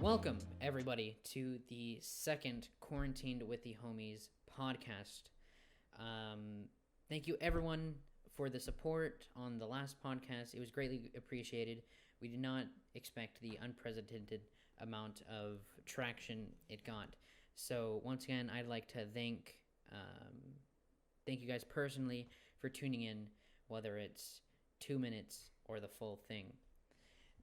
Welcome, everybody, to the second Quarantined with the Homies podcast. Thank you, everyone, for the support on the last podcast. It was greatly appreciated. We did not expect the unprecedented amount of traction it got. So, once again, I'd like to thank you guys personally for tuning in, whether it's 2 minutes or the full thing.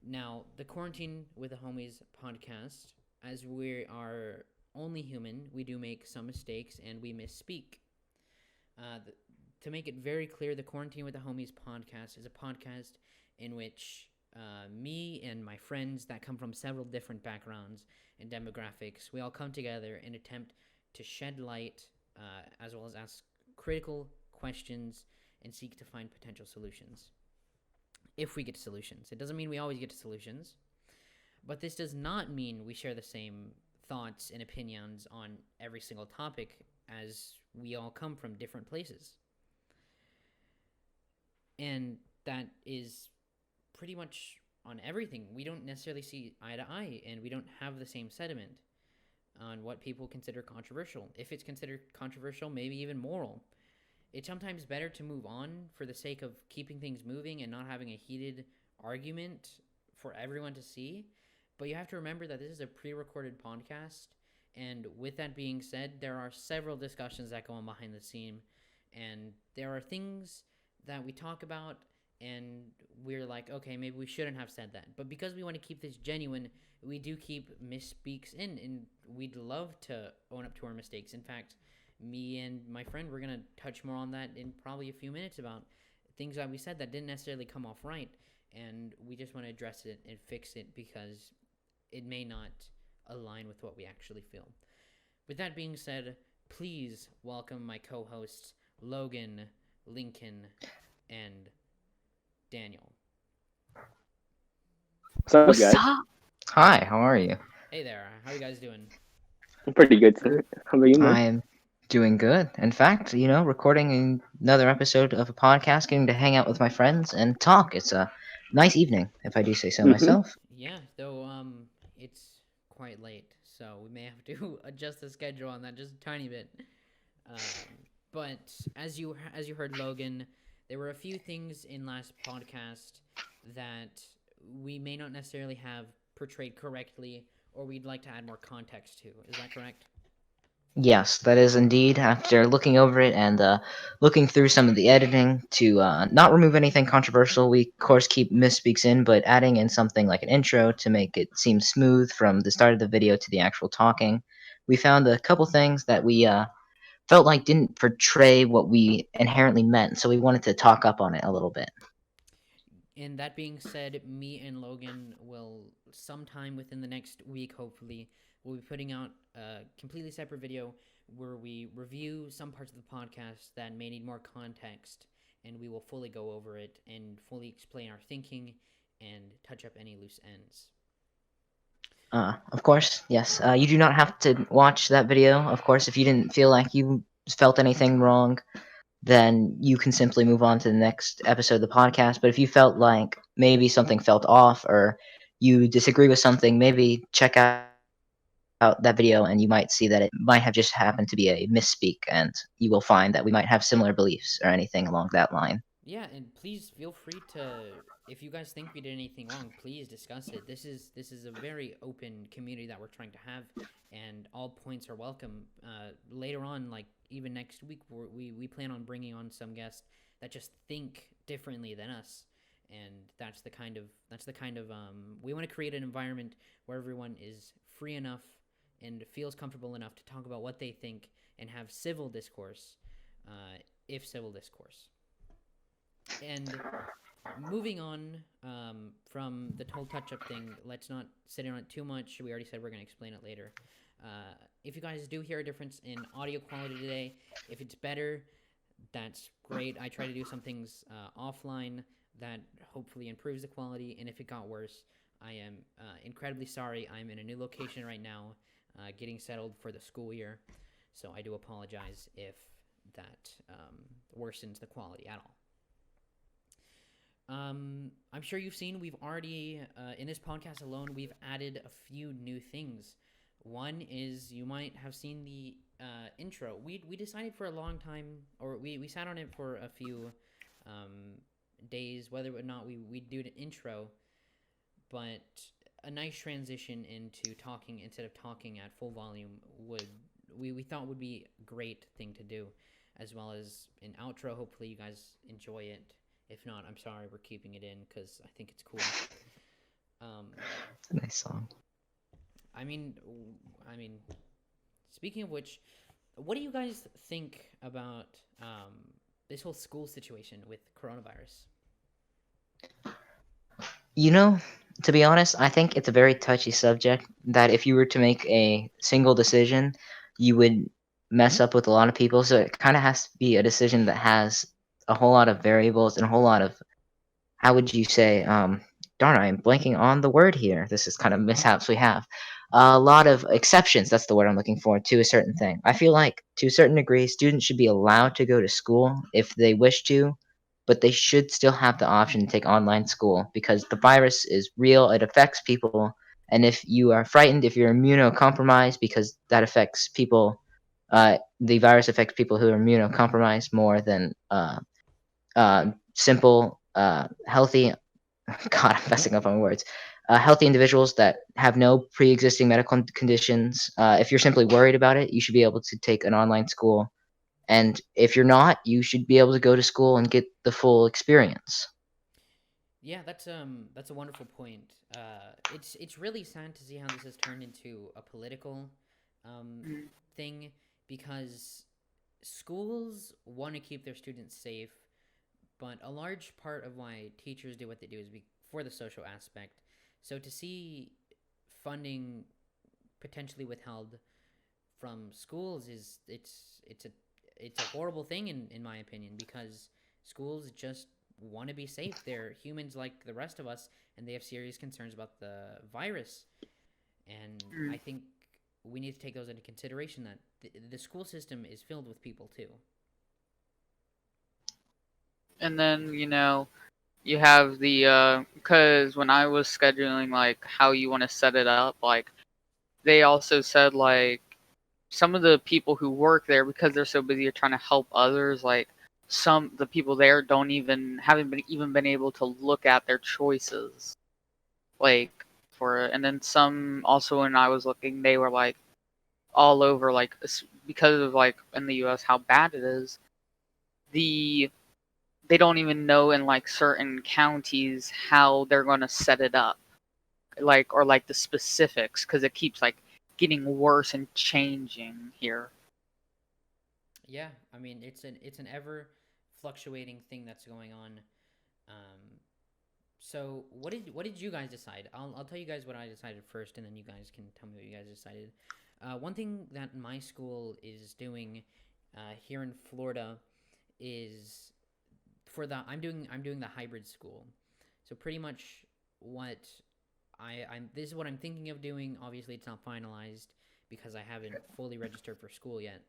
Now, the Quarantine with the Homies podcast, as we are only human, we do make some mistakes and we misspeak. To make it very clear, the Quarantine with the Homies podcast is a podcast in which me and my friends that come from several different backgrounds and demographics, we all come together and attempt to shed light as well as ask critical questions and seek to find potential solutions. If we get to solutions. It doesn't mean we always get to solutions, but this does not mean we share the same thoughts and opinions on every single topic, as we all come from different places. And that is pretty much on everything. We don't necessarily see eye to eye, and we don't have the same sentiment on what people consider controversial. If it's considered controversial, maybe even moral. It's sometimes better to move on for the sake of keeping things moving and not having a heated argument for everyone to see. But you have to remember that this is a pre-recorded podcast. And with that being said, there are several discussions that go on behind the scene. And there are things that we talk about and we're like, okay, maybe we shouldn't have said that. But because we want to keep this genuine, we do keep misspeaks in. And we'd love to own up to our mistakes. In fact, me and my friend, we're going to touch more on that in probably a few minutes about things that we said that didn't necessarily come off right. And we just want to address it and fix it because it may not align with what we actually feel. With that being said, please welcome my co-hosts, Logan, Lincoln, and Daniel. What's up, What's guys? up? Hi, how are you? Hey there, how you guys doing? I'm pretty good, sir. How about you, man? I am doing good. In fact, recording another episode of a podcast, getting to hang out with my friends and talk. It's a nice evening, if I do say so Mm-hmm. myself. Yeah, though it's quite late, so we may have to adjust the schedule on that just a tiny bit. Um, but as you heard, Logan, there were a few things in last podcast that we may not necessarily have portrayed correctly, or we'd like to add more context to. Is that correct? Yes, that is indeed. After looking over it and looking through some of the editing to not remove anything controversial, we of course keep misspeaks in, but adding in something like an intro to make it seem smooth from the start of the video to the actual talking. We found a couple things that we felt like didn't portray what we inherently meant, so we wanted to talk up on it a little bit. And that being said, me and Logan will sometime within the next week, hopefully, we'll be putting out a completely separate video where we review some parts of the podcast that may need more context, and we will fully go over it and fully explain our thinking and touch up any loose ends. Of course, yes. You do not have to watch that video. Of course, if you didn't feel like you felt anything wrong, then you can simply move on to the next episode of the podcast. But if you felt like maybe something felt off or you disagree with something, maybe check out that video and you might see that it might have just happened to be a misspeak, and you will find that we might have similar beliefs or anything along that line. Yeah, and please feel free to, if you guys think we did anything wrong, please discuss it. This is a very open community that we're trying to have, and all points are welcome. Later on, like even next week, we plan on bringing on some guests that just think differently than us, and that's the kind of we want to create an environment where everyone is free enough and feels comfortable enough to talk about what they think and have civil discourse, if civil discourse. And moving on from the whole touch-up thing, let's not sit on it too much. We already said we're going to explain it later. If you guys do hear a difference in audio quality today, if it's better, that's great. I try to do some things offline that hopefully improves the quality. And if it got worse, I am incredibly sorry. I'm in a new location right now, getting settled for the school year. So I do apologize if that worsens the quality at all. I'm sure you've seen we've already in this podcast alone we've added a few new things. One is you might have seen the intro. We decided for a long time, or we sat on it for a few um, days, whether or not we'd do an intro, but a nice transition into talking instead of talking at full volume would we thought would be a great thing to do, as well as an outro. Hopefully you guys enjoy it. If not, I'm sorry, we're keeping it in because I think it's cool. Um, It's a nice song. I mean, I mean, speaking of which, what do you guys think about this whole school situation with coronavirus? You know, to be honest, I think it's a very touchy subject that if you were to make a single decision, you would mess up with a lot of people. So it kind of has to be a decision that has a whole lot of variables and a whole lot of, how would you say, darn, I'm blanking on the word here. This is kind of mishaps we have. A lot of exceptions, that's the word I'm looking for, to a certain thing. I feel like, to a certain degree, students should be allowed to go to school if they wish to, but they should still have the option to take online school because the virus is real, it affects people, and if you are frightened, if you're immunocompromised, because that affects people, the virus affects people who are immunocompromised more than simple, healthy. God, I'm messing up on words. Healthy individuals that have no pre-existing medical conditions. If you're simply worried about it, you should be able to take an online school, and if you're not, you should be able to go to school and get the full experience. Yeah, that's a wonderful point. It's really sad to see how this has turned into a political um, Mm. thing because schools want to keep their students safe, but a large part of why teachers do what they do is for the social aspect. So to see funding potentially withheld from schools is it's a horrible thing in my opinion because schools just want to be safe. They're humans like the rest of us, and they have serious concerns about the virus. And I Mm. think we need to take those into consideration that the school system is filled with people too. And then, you have the because when I was scheduling like how you want to set it up, like they also said like some of the people who work there, because they're so busy trying to help others, like some the people there don't even haven't been even been able to look at their choices like for it. And then some also, when I was looking, they were like all over, like because of like in the US how bad it is, the they don't even know in like certain counties how they're going to set it up, like, or like the specifics, because it keeps like getting worse and changing here. Yeah, I mean it's an ever fluctuating thing that's going on. Um, so what did you guys decide? I'll tell you guys what I decided first, and then you guys can tell me what you guys decided. One thing that my school is doing here in Florida is for the I'm doing the hybrid school. So pretty much what I'm this is what I'm thinking of doing. Obviously, it's not finalized because I haven't fully registered for school yet.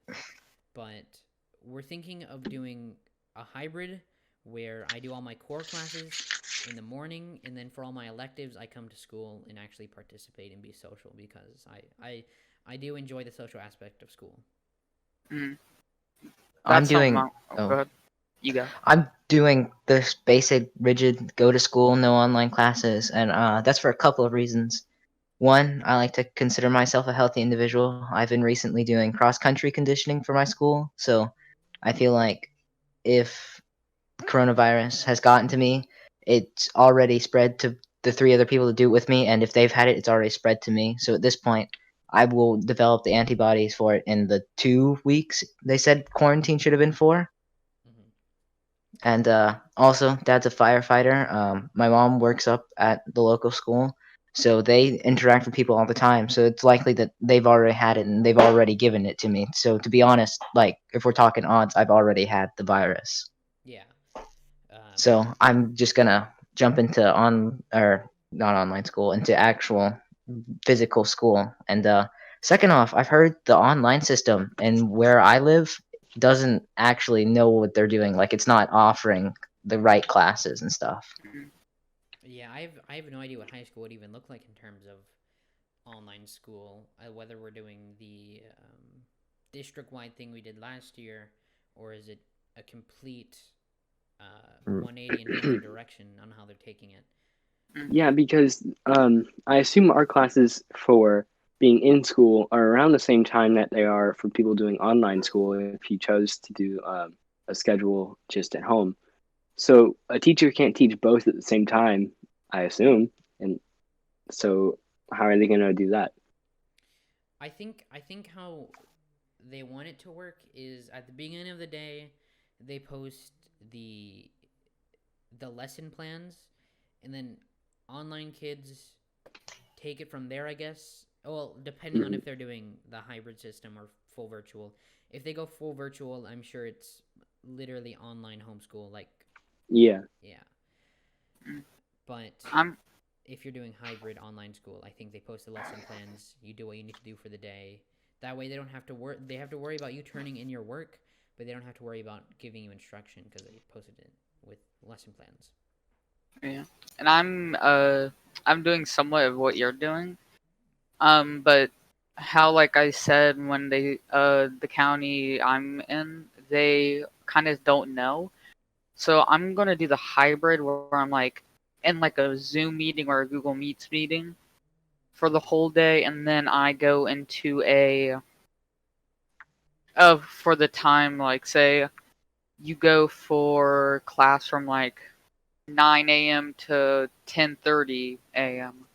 But we're thinking of doing a hybrid where I do all my core classes in the morning, and then for all my electives, I come to school and actually participate and be social because I do enjoy the social aspect of school. Mm. I'm That's something. doing. Go Oh, ahead. You go. I'm doing this basic, rigid, go to school, no online classes, and that's for a couple of reasons. One, I like to consider myself a healthy individual. I've been recently doing cross country conditioning for my school, so I feel like if coronavirus has gotten to me, it's already spread to the three other people that do it with me, and if they've had it, it's already spread to me. So at this point, I will develop the antibodies for it in the 2 weeks they said quarantine should have been for. Hmm. And also, dad's a firefighter. My mom works up at the local school, so they interact with people all the time. So it's likely that they've already had it and they've already given it to me. So to be honest, like if we're talking odds, I've already had the virus. Yeah. Um, So I'm just gonna jump into on or not online school, into actual physical school. And second off, I've heard the online system and where I live doesn't actually know what they're doing. Like it's not offering the right classes and stuff. Yeah, I have no idea what high school would even look like in terms of online school. Whether we're doing the district-wide thing we did last year, or is it a complete 180 in terms of direction on how they're taking it. Yeah, because I assume our classes for being in school are around the same time that they are for people doing online school if you chose to do a schedule just at home. So a teacher can't teach both at the same time, I assume. And so how are they going to do that? I think how they want it to work is at the beginning of the day they post the lesson plans, and then online kids take it from there, I guess. Well, depending on if they're doing the hybrid system or full virtual. If they go full virtual, I'm sure it's literally online homeschool. Like, Yeah. But I'm if you're doing hybrid online school, I think they post the lesson plans. You do what you need to do for the day. That way, they don't have to work. They have to worry about you turning in your work, but they don't have to worry about giving you instruction because they posted it with lesson plans. Yeah, and I'm doing somewhat of what you're doing. But how, like I said, when the county I'm in, they kind of don't know. So I'm gonna do the hybrid where I'm like in like a Zoom meeting or a Google Meets meeting for the whole day, and then I go into a for the time, like say you go for class from like 9 a.m. to 10:30 a.m.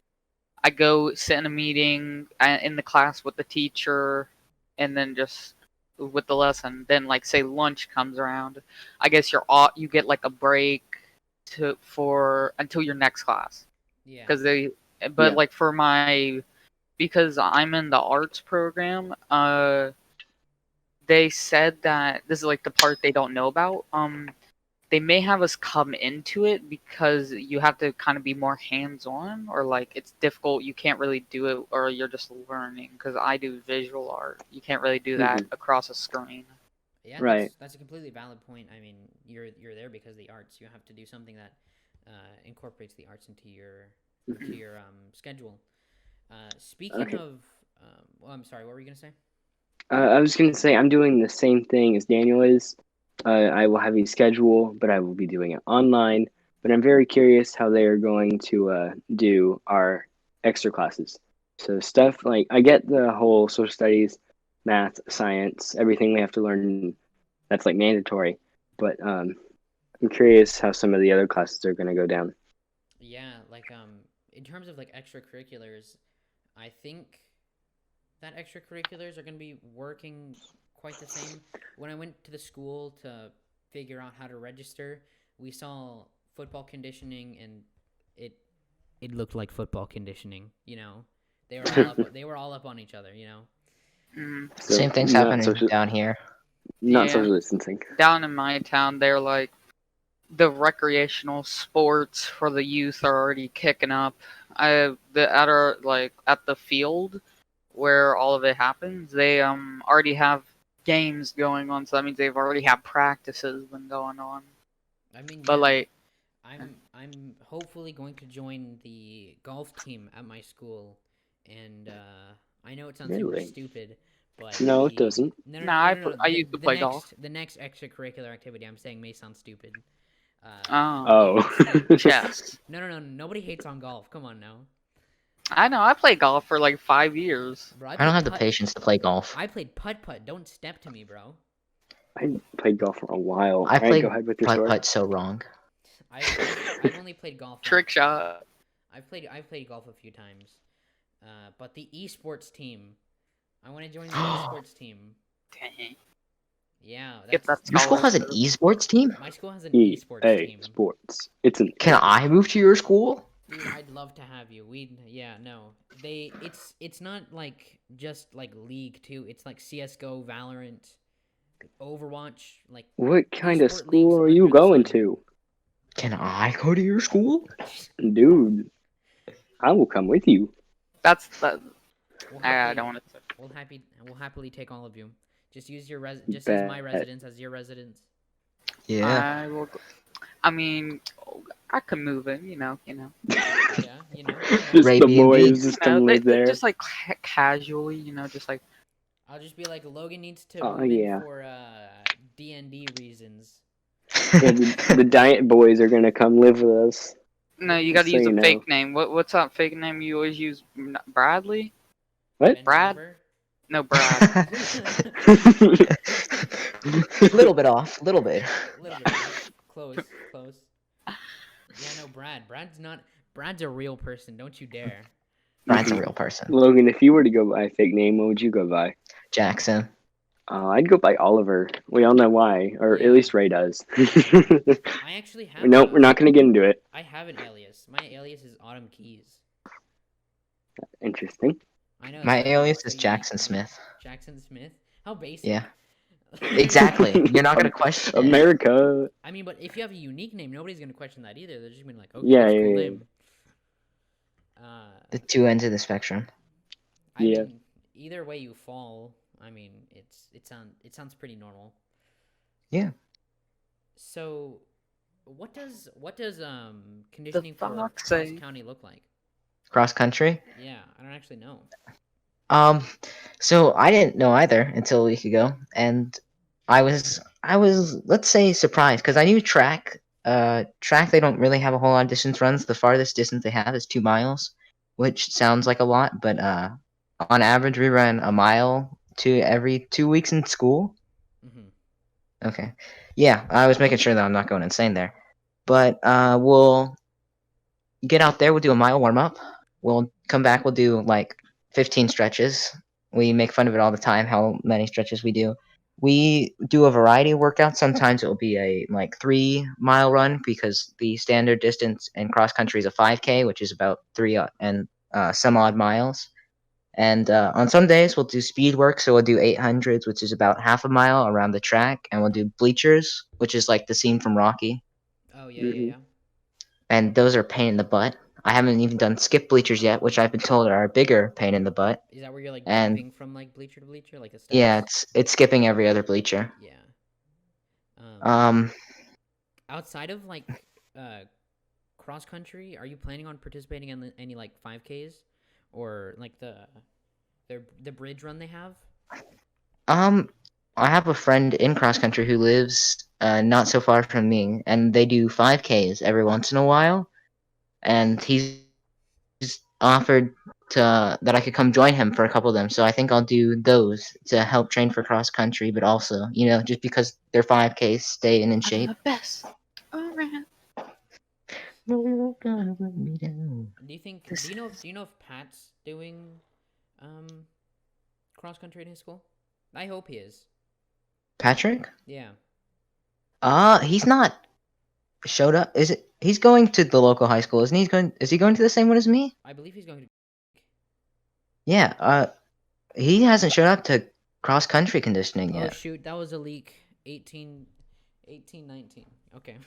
I go sit in a meeting in the class with the teacher, and then just with the lesson. Then, like, say lunch comes around, I guess you get like a break for until your next class. Yeah. Because Yeah. like because I'm in the arts program, they said that this is like the part they don't know about. They may have us come into it because you have to kind of be more hands-on, or like it's difficult. You can't really do it, or you're just learning. Because I do visual art, you can't really do that across a screen. Yeah, Right. that's a completely valid point. I mean, you're there because of the arts. You have to do something that incorporates the arts into your schedule. Speaking Okay. of, well, I'm sorry. What were you gonna say? I was going to say I'm doing the same thing as Daniel is. I will have a schedule, but I will be doing it online. But I'm very curious how they are going to do our extra classes. So stuff like I get the whole social studies, math, science, everything we have to learn. That's like mandatory. But I'm curious how some of the other classes are going to go down. Yeah, like in terms of like extracurriculars, I think that extracurriculars are going to be working quite the same. When I went to the school to figure out how to register, we saw football conditioning, and it looked like football conditioning. You know, they were all up on each other. You know. So Same thing's not happening social, down here. not Yeah, social distancing. down in my town, they're like the recreational sports for the youth are already kicking up. At the field where all of it happens, they already have games going on, so that means they've already had practices been going on. I mean, But yeah, like, I'm hopefully going to join the golf team at my school, and I know it sounds super Really? stupid, but No, it doesn't. I used to play golf. The next extracurricular activity I'm saying may sound stupid. Oh, chess. No, nobody hates on golf. Come on now. I know. I played golf for like 5 years. Bro, I don't have the patience to play golf. I played putt. Don't step to me, bro. I played golf for a while. I All right, played go ahead with your putt story. putt so wrong. I've only played golf. Trick shot. I've played golf a few times. But the esports team, I want to join the esports team. Dang. Yeah, Get that Your school has an scholarship. esports team? my school has an esports team. Sports. It's an Can I move to your school? Dude, I'd love to have you. It's not like just like League 2. It's like CS:GO, Valorant, Overwatch, like What kind of esport school leagues are you under the going sun. to? Can I go to your school? Dude, I will come with you. That's that. We'll I happily, don't want to. we'll happily take all of you. Just use just use my Bet. residence as your residence. Yeah. I will. I mean, I could move in, Yeah, you know. Just Ray the B&B. boys just come live they there. just like casually, just like I'll just be like, Logan needs to Oh, move in yeah. for D&D reasons. Yeah, the diet boys are gonna come live with us. no, you got Just to so use you a know. fake name. What's that fake name you always use? Bradley? What? Ben Brad? Weaver? No, Brad. Little bit off. Little bit. A little bit off. Close, close. Yeah, no, Brad. Brad's not. Brad's a real person. Don't you dare. Brad's a real person. Logan, if you were to go by a fake name, what would you go by? Jackson. I'd go by Oliver. We all know why, or Yeah. at least Ray does. I actually have. Nope, we're not gonna get into it. I have an alias. My alias is Autumn Keys. Interesting. I know. My it's alias pretty is unique, Jackson right? Smith. Jackson Smith. How basic. Yeah. Exactly. You're not gonna question it. America. I mean, but if you have a unique name, nobody's gonna question that either. They're just gonna be like, okay, Yeah, that's a yeah, cool yeah. name. The two ends of the spectrum. I Yeah. mean, either way you fall, I mean, it sounds pretty normal. Yeah. So, what does conditioning for fuck cross say? county look like? Cross country. Yeah, I don't actually know. So I didn't know either until a week ago, and I was let's say surprised because I knew track. Track they don't really have a whole lot of distance runs. The farthest distance they have is 2 miles, which sounds like a lot, but on average we run a mile to every 2 weeks in school. Hmm. Okay, yeah, I was making sure that I'm not going insane there, but we'll get out there. We'll do a mile warm up. We'll come back. We'll do like 15 stretches. We make fun of it all the time how many stretches we do. We do a variety of workouts. Sometimes it will be a like 3 mile run because the standard distance in cross country is a 5K, which is about some odd miles. And on some days we'll do speed work, so we'll do 800s, which is about half a mile around the track, and we'll do bleachers, which is like the scene from Rocky. Oh yeah. And those are pain in the butt. I haven't even done skip bleachers yet, which I've been told are a bigger pain in the butt. Is that where you're like And jumping from like bleacher to bleacher, like the steps? yeah, it's skipping every other bleacher. Yeah. Um, Outside of like cross country, are you planning on participating in any like 5Ks or like the bridge run they have? I have a friend in cross country who lives not so far from me, and they do 5Ks every once in a while, and he's offered that I could come join him for a couple of them. So I think I'll do those to help train for cross country, but also, just because they're 5Ks, staying in shape. I'm the best around. No, you're not gonna let me down. Do you know if Pat's doing cross country in his school? I hope he is. Patrick? Yeah. He's not showed up. He's going to the local high school, isn't he? Is he going to the same one as me? I believe he's going to. Yeah, he hasn't showed up to cross country conditioning Oh yet. shoot, that was a leak. 19. Okay.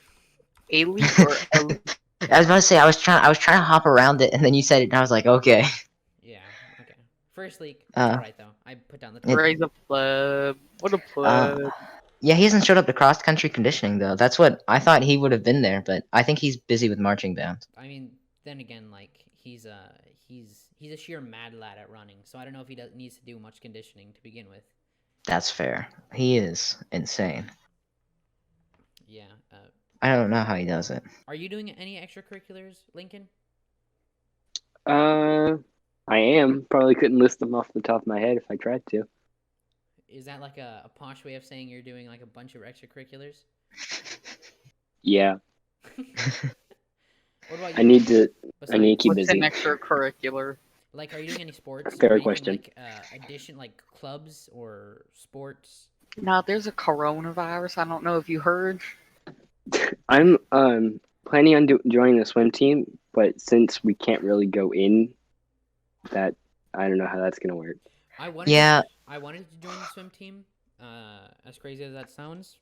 A leak or a leak? I was about to say I was trying to hop around it, and then you said it, and I was like, okay. Yeah. Okay. First leak. That's alright though. I put down the. Raise a pleb. What a pleb. Yeah, he hasn't showed up to cross country conditioning though. That's what I thought he would have been there, but I think he's busy with marching band. I mean, then again, like he's a sheer mad lad at running, so I don't know if he needs to do much conditioning to begin with. That's fair. He is insane. Yeah. I don't know how he does it. Are you doing any extracurriculars, Lincoln? I am. Probably couldn't list them off the top of my head if I tried to. Is that like a posh way of saying you're doing like a bunch of extracurriculars? Yeah. What about you? I need to Besides, keep What's an busy. extracurricular? like, are you doing any sports? Fair or anything, question. Like, like clubs or sports? Now there's a coronavirus. I don't know if you heard. I'm planning on joining the swim team, but since we can't really go in, that I don't know how that's gonna work. I wanted to join the swim team. As crazy as that sounds,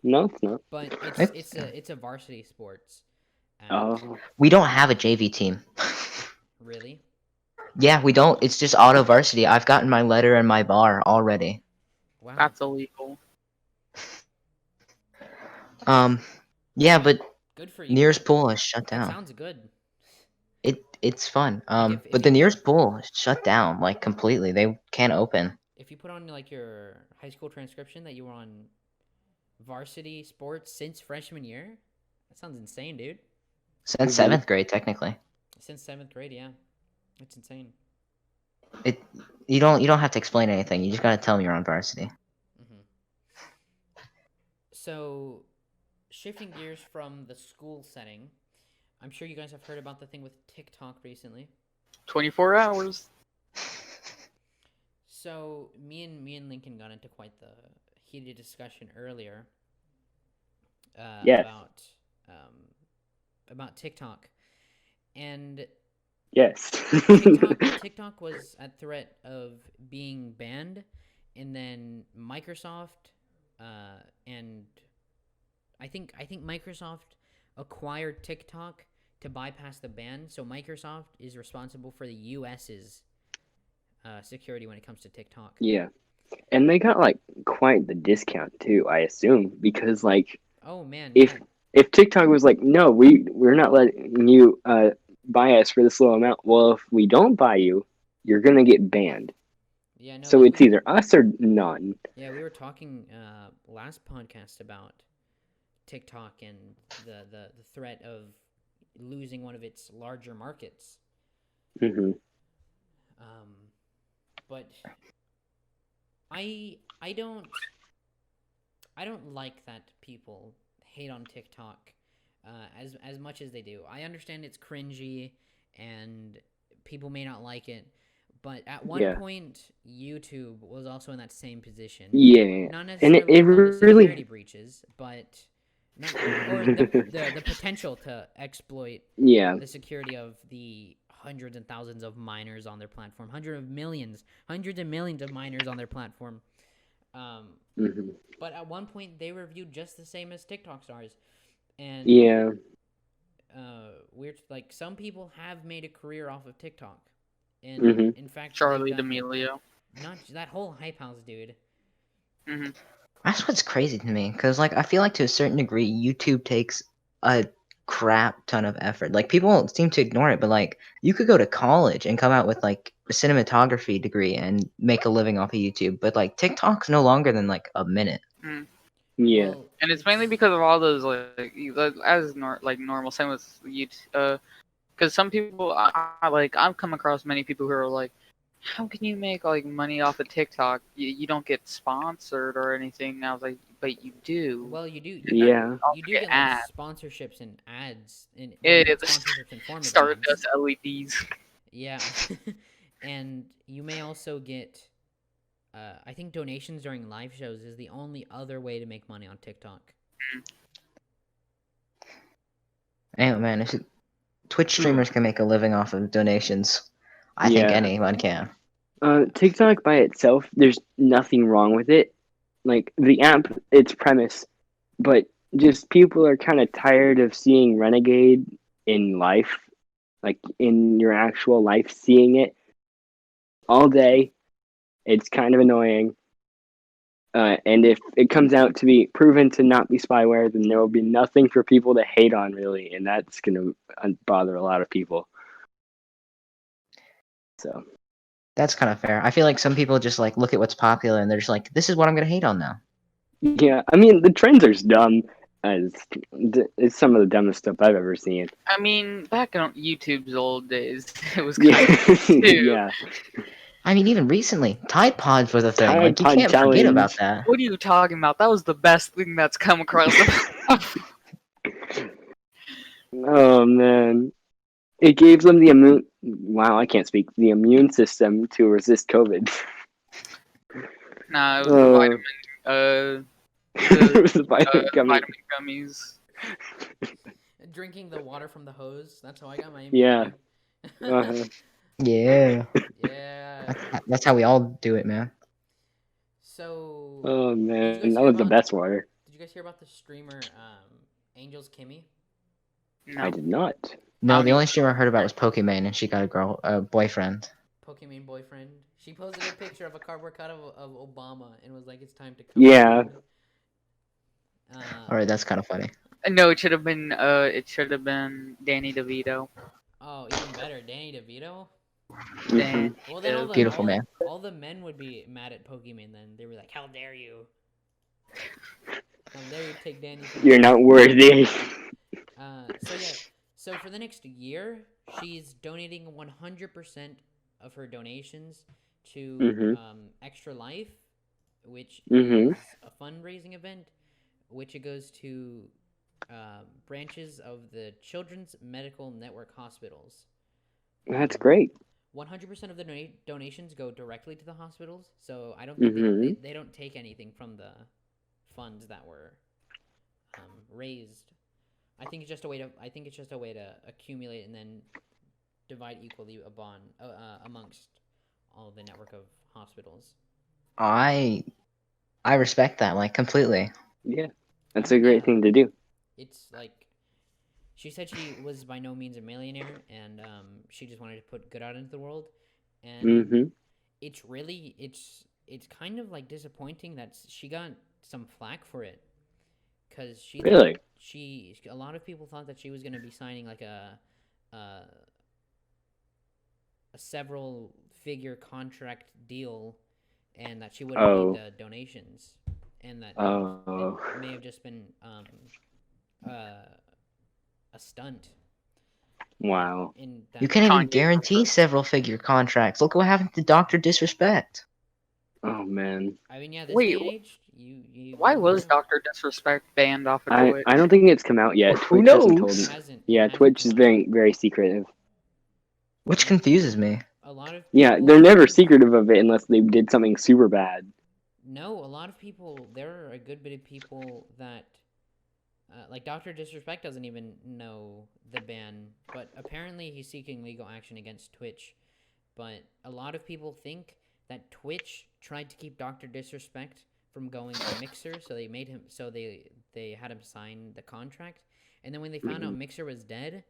No, it's not. but it's a varsity sports. Oh, We don't have a JV team. Really? Yeah, we don't. It's just auto varsity. I've gotten my letter and my bar already. Wow. That's illegal. Yeah, but Good for you. nearest pool is shut That down. sounds good. It's fun. Like if But you the put nearest pool is shut down like completely. They can't open if you put on like your high school transcription that you were on varsity sports since freshman year, that sounds insane, dude. since Mhm. 7th grade technically. Since 7th grade, yeah, it's insane. It you don't have to explain anything. You just gotta tell them you're on varsity. hmm So, shifting gears from the school setting, I'm sure you guys have heard about the thing with TikTok recently. 24 hours. So, me and Lincoln got into quite the heated discussion earlier Yes. About TikTok, and Yes. TikTok was at threat of being banned, and then Microsoft, and I think Microsoft acquired TikTok to bypass the ban. So Microsoft is responsible for the U.S.'s security when it comes to TikTok. Yeah. And they got like quite the discount too, I assume, because like Oh man, if yeah, if TikTok was like, no, we're not letting you buy us for this low amount. Well, if we don't buy you, you're gonna get banned. yeah, no, So like it's either us or none. we were talking last podcast about TikTok and the threat of losing one of its larger markets. Hmm. But I don't like that people hate on TikTok as much as they do. I understand it's cringy and people may not like it, but at one Yeah. point YouTube was also in that same position. Yeah. Not And necessarily it with all the security really breaches, but not, or the potential to exploit yeah. the security of the hundreds and thousands of miners on their platform, hundreds of millions of miners on their platform. Hmm. But at one point, they were viewed just the same as TikTok stars, and Yeah. weird. Like some people have made a career off of TikTok, and Hmm. in fact, Charlie they've got D'Amelio. not that whole hype house dude. Hmm That's what's crazy to me, because like I feel like to a certain degree, YouTube takes a crap ton of effort. Like people seem to ignore it, but like you could go to college and come out with like a cinematography degree and make a living off of YouTube. But like TikTok's no longer than like a minute. Yeah. Well, And it's mainly because of all those like normal. Same with YouTube. Because some people, I've come across many people who are like, how can you make like money off of TikTok? You don't get sponsored or anything. And I was like, but you do. well, you do Yeah. you do Get get like ads. sponsorships and ads, and well, Yeah, not the sponsorships in form of ads. Stardust LEDs. Yeah, and you may also get. I think donations during live shows is the only other way to make money on TikTok. Hey man, if Twitch streamers can make a living off of donations, I think Yeah. anyone can. TikTok by itself, there's nothing wrong with it. Like the app, its premise, but just people are kind of tired of seeing Renegade in life, like in your actual life, seeing it all day. It's kind of annoying. And if it comes out to be proven to not be spyware, then there will be nothing for people to hate on, really, and that's going to bother a lot of people. So That's kind of fair. I feel like some people just like look at what's popular and they're just like, this is what I'm gonna hate on now. yeah, I mean the trends are dumb. As it's some of the dumbest stuff I've ever seen. I mean, back in YouTube's old days, it was Yeah, kind of too. yeah. I mean, even recently, Tide Pods was a thing. Tide Like you Pod can't forget Challenge. about that. What are you talking about? That was the best thing that's come across the. Oh man, it gave them the immune. Wow, I can't speak. The immune system to resist COVID. Nah, it was the vitamin. It was the vitamin gummy. Vitamin gummies. Drinking the water from the hose. That's how I got my Yeah. immunity. Uh-huh. Yeah, Yeah. that's how we all do it, man. So, Oh did you man, guys that hear was the about? best water. Did you guys hear about the streamer Angel's Kimmy? I No. did not. No, don't the even- only streamer I heard about was Pokimane, and she got a boyfriend. Pokemon boyfriend. She posted a picture of a cardboard cut of Obama and was like, "It's time to come." Yeah. All right, that's kind of funny. No, it should have been. It should have been Danny DeVito. Oh, even better, Danny DeVito. Hmm. Well, then Beautiful man. all the men would be mad at Pokemon. Then they were like, "How dare you? How dare you take Danny from You're us?" not worthy. So yeah, so for the next year, she's donating 100% of her donations to Hmm. Extra Life, which Hmm. is a fundraising event, which it goes to branches of the Children's Medical Network hospitals. That's great. 100% of the donations go directly to the hospitals, so I don't think Hmm. they don't take anything from the funds that were raised. I think it's just a way to accumulate and then divide equally amongst all the network of hospitals. I respect that like completely. Yeah, I that's a mean, great yeah, thing to do. it's like she said she was by no means a millionaire, and she just wanted to put good out into the world. And Hmm. it's kind of like disappointing that she got some flack for it, because Really? a lot of people thought that she was going to be signing like a several figure contract deal, and that she wouldn't need Oh. the donations, and that it Oh. may have just been uh, a stunt. Wow. In that You can't even Kanye guarantee West. several figure contracts. Look what happened to Doctor Disrespect. Oh man. I mean, yeah, this Wait, day and age, you why never was know. Doctor Disrespect banned off of I Twitch? don't think it's come out yet. Who Twitch hasn't told It me. knows? Yeah, hasn't Twitch come is out. very very secretive. I Which mean, confuses me. a lot of Yeah, people they're never think secretive of it unless they did something super bad. no. A lot of people. There are a good bit of people that like Doctor Disrespect doesn't even know the ban, but apparently he's seeking legal action against Twitch. But a lot of people think that Twitch tried to keep Doctor Disrespect from going to Mixer, so they made him. So they had him sign the contract, and then when they found out Hmm. Mixer was dead,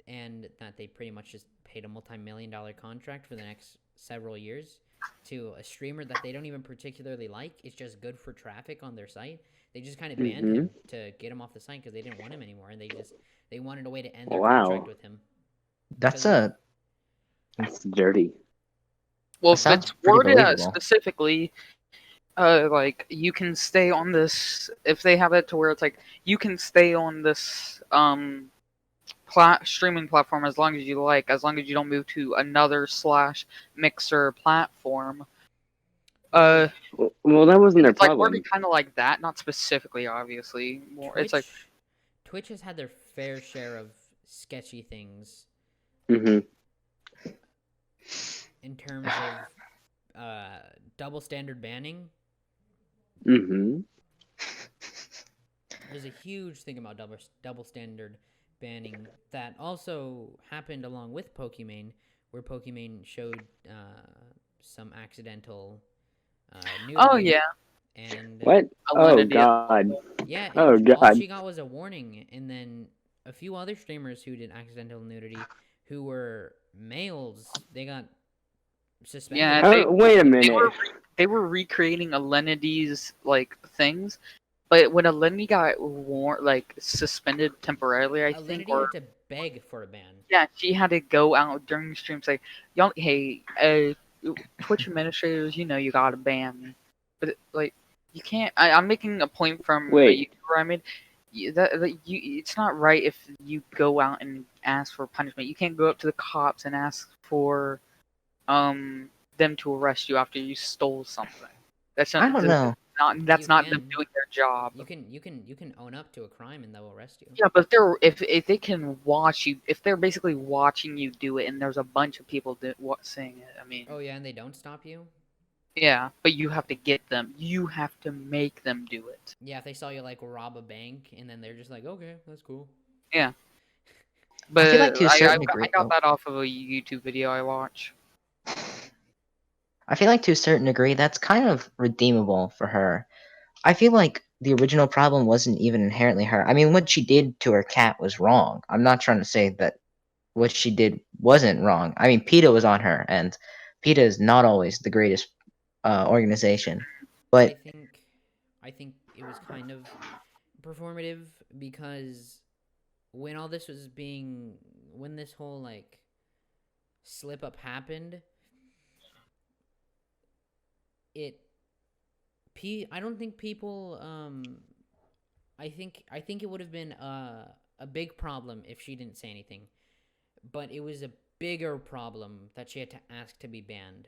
and that they pretty much just paid a multi-million-dollar contract for the next several years to a streamer that they don't even particularly like. It's just good for traffic on their site. They just kind of banned Hmm. him to get him off the site because they didn't want him anymore, and they wanted a way to end their contract Wow, with him That's because of that's dirty. Well, that if sounds it's pretty worded believable. specifically, like you can stay on this. If they have it to where it's like you can stay on this streaming platform as long as you like, as long as you don't move to another slash Mixer platform. Uh, Well, that wasn't if their it's like worded problem. kind of like that, not specifically, obviously. More, it's like Twitch has had their fair share of sketchy things Hmm. in terms of double standard banning. Hmm. There's a huge thing about double standard banning that also happened along with Pokimane, where Pokimane showed some accidental oh nudity, yeah, and What? Oh Alinity. God. yeah, Oh and all God. she got was a warning, and then a few other streamers who did accidental nudity, who were males, they got suspended Yeah, How, wait a they minute. were they were recreating Alenity's like things, but when Alenity got like suspended temporarily, I think, Alinity or had to beg for a ban. yeah, she had to go out during the stream say, "Y'all, hey, Twitch administrators, you know you gotta ban me," but like you can't. I'm making a point from a Wait. YouTuber I made. It's not right if you go out and ask for punishment. You can't go up to the cops and ask for them to arrest you after you stole something. That's I don't know. You not them can. doing their job. You can own up to a crime and they'll arrest you. Yeah, but if they can watch you, if they're basically watching you do it, and there's a bunch of people seeing it, I mean, Oh yeah, and they don't stop you. yeah, but you have to get them. You have to make them do it. Yeah, if they saw you like rob a bank and then they're just like, okay, that's cool. Yeah, I feel but like to a certain degree. I got that off of a YouTube video I watch. I feel like to a certain degree that's kind of redeemable for her. I feel like the original problem wasn't even inherently her. I mean, what she did to her cat was wrong. I'm not trying to say that what she did wasn't wrong. I mean, PETA was on her, and PETA is not always the greatest organization. I But think I think it was kind of performative because when all this was being, when this whole like slip up happened, I don't think people I think it would have been a big problem if she didn't say anything, but it was a bigger problem that she had to ask to be banned.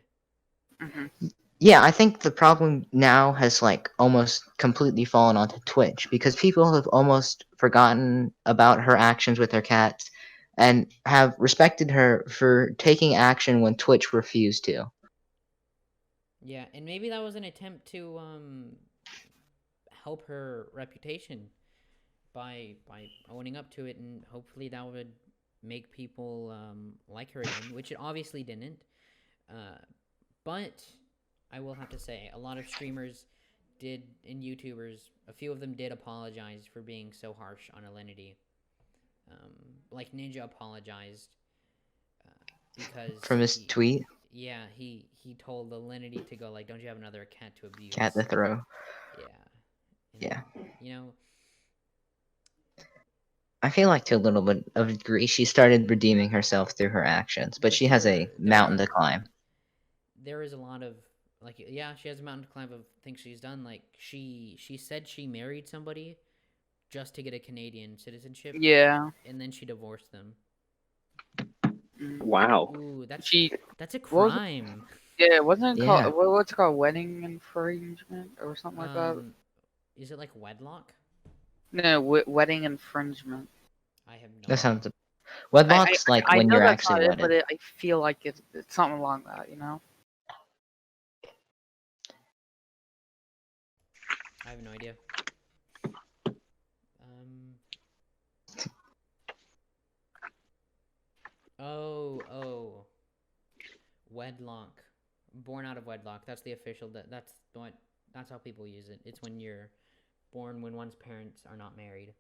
Yeah, I think the problem now has like almost completely fallen onto Twitch because people have almost forgotten about her actions with her cats and have respected her for taking action when Twitch refused to. Yeah, and maybe that was an attempt to help her reputation by owning up to it, and hopefully that would make people like her again, which it obviously didn't. But I will have to say, a lot of streamers did, and YouTubers, a few of them did apologize for being so harsh on Alinity. Like Ninja apologized because From his tweet, yeah, he told Alinity to go like, "Don't you have another cat to abuse?" cat to throw. Yeah. And, Yeah. You know, I feel like to a little bit of a degree she started redeeming herself through her actions, but she has a mountain to climb. there is a lot of like, yeah, she has a mountain to climb of things she's done. Like she said she married somebody just to get a Canadian citizenship, Yeah. and then she divorced them. Wow. Ooh, that's She a what was it? crime. Yeah, wasn't it Yeah. called what's it called, wedding infringement or something like that? Is it like wedlock? No, wedding infringement. I have no That idea. sounds. Wedlock's like I when know you're that's actually not it, wedded. but I feel like it's something along that, you know. I have no idea. Oh, wedlock, born out of wedlock. That's the official. That's how people use it. It's when you're born when one's parents are not married.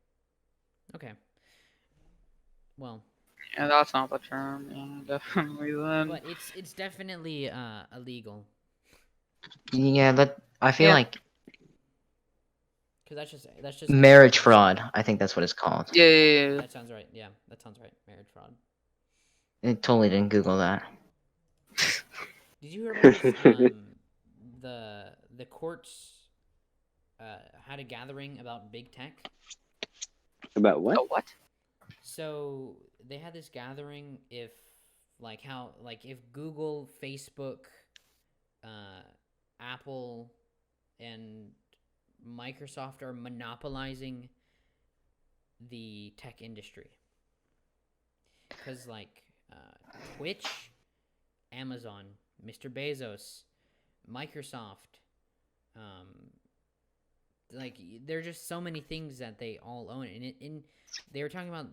Okay. Well, Yeah, that's not the term. Yeah, definitely then. but it's definitely illegal Yeah, that I feel Yeah. like because that's just marriage fraud. I think that's what it's called. Yeah. That sounds right. Yeah, that sounds right. Marriage fraud. I totally didn't Google that. Did you hear about this? The courts had a gathering about big tech. About what? Oh, what? So they had this gathering if if Google, Facebook, Apple, and Microsoft are monopolizing the tech industry. Because Twitch, Amazon, Mr. Bezos, Microsoft, there are just so many things that they all own, and they were talking about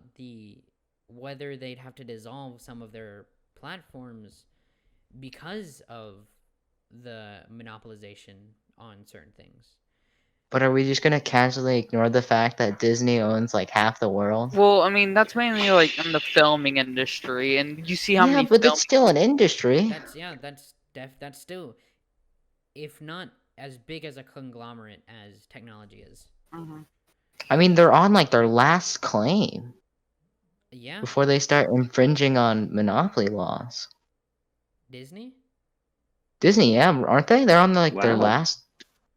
whether they'd have to dissolve some of their platforms because of the monopolization on certain things. But are we just gonna casually ignore the fact that Disney owns like half the world? Well, I mean, that's mainly like in the filming industry, and you see how Yeah, many but it's still an industry. That's still, if not as big as a conglomerate as technology is. I mean, they're on like their last claim. Yeah. Before they start infringing on monopoly laws. Disney, yeah, aren't they? They're on like their Wow. last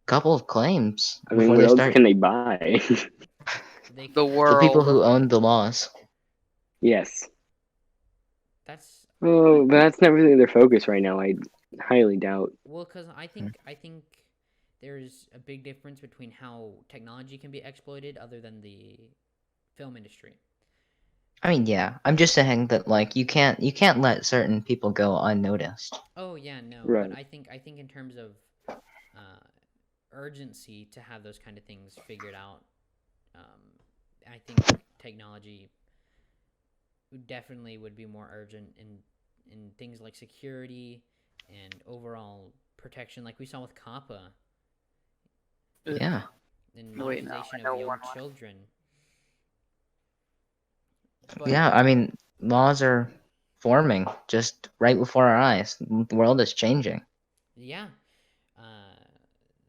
couple of claims. I mean, before what they else start. can they buy? The world. The people who own the laws. Yes. That's Oh, but that's not really their focus right now. I highly doubt. well, because I think there's a big difference between how technology can be exploited other than the film industry. I mean, yeah. I'm just saying that like you can't let certain people go unnoticed. Oh yeah, no, Right. but I think in terms of urgency to have those kind of things figured out, I think technology definitely would be more urgent in things like security and overall protection, like we saw with COPPA. Yeah. And Wait, no, monetization I know of young one. children. But, Yeah, I mean, laws are forming just right before our eyes. The world is changing. Yeah.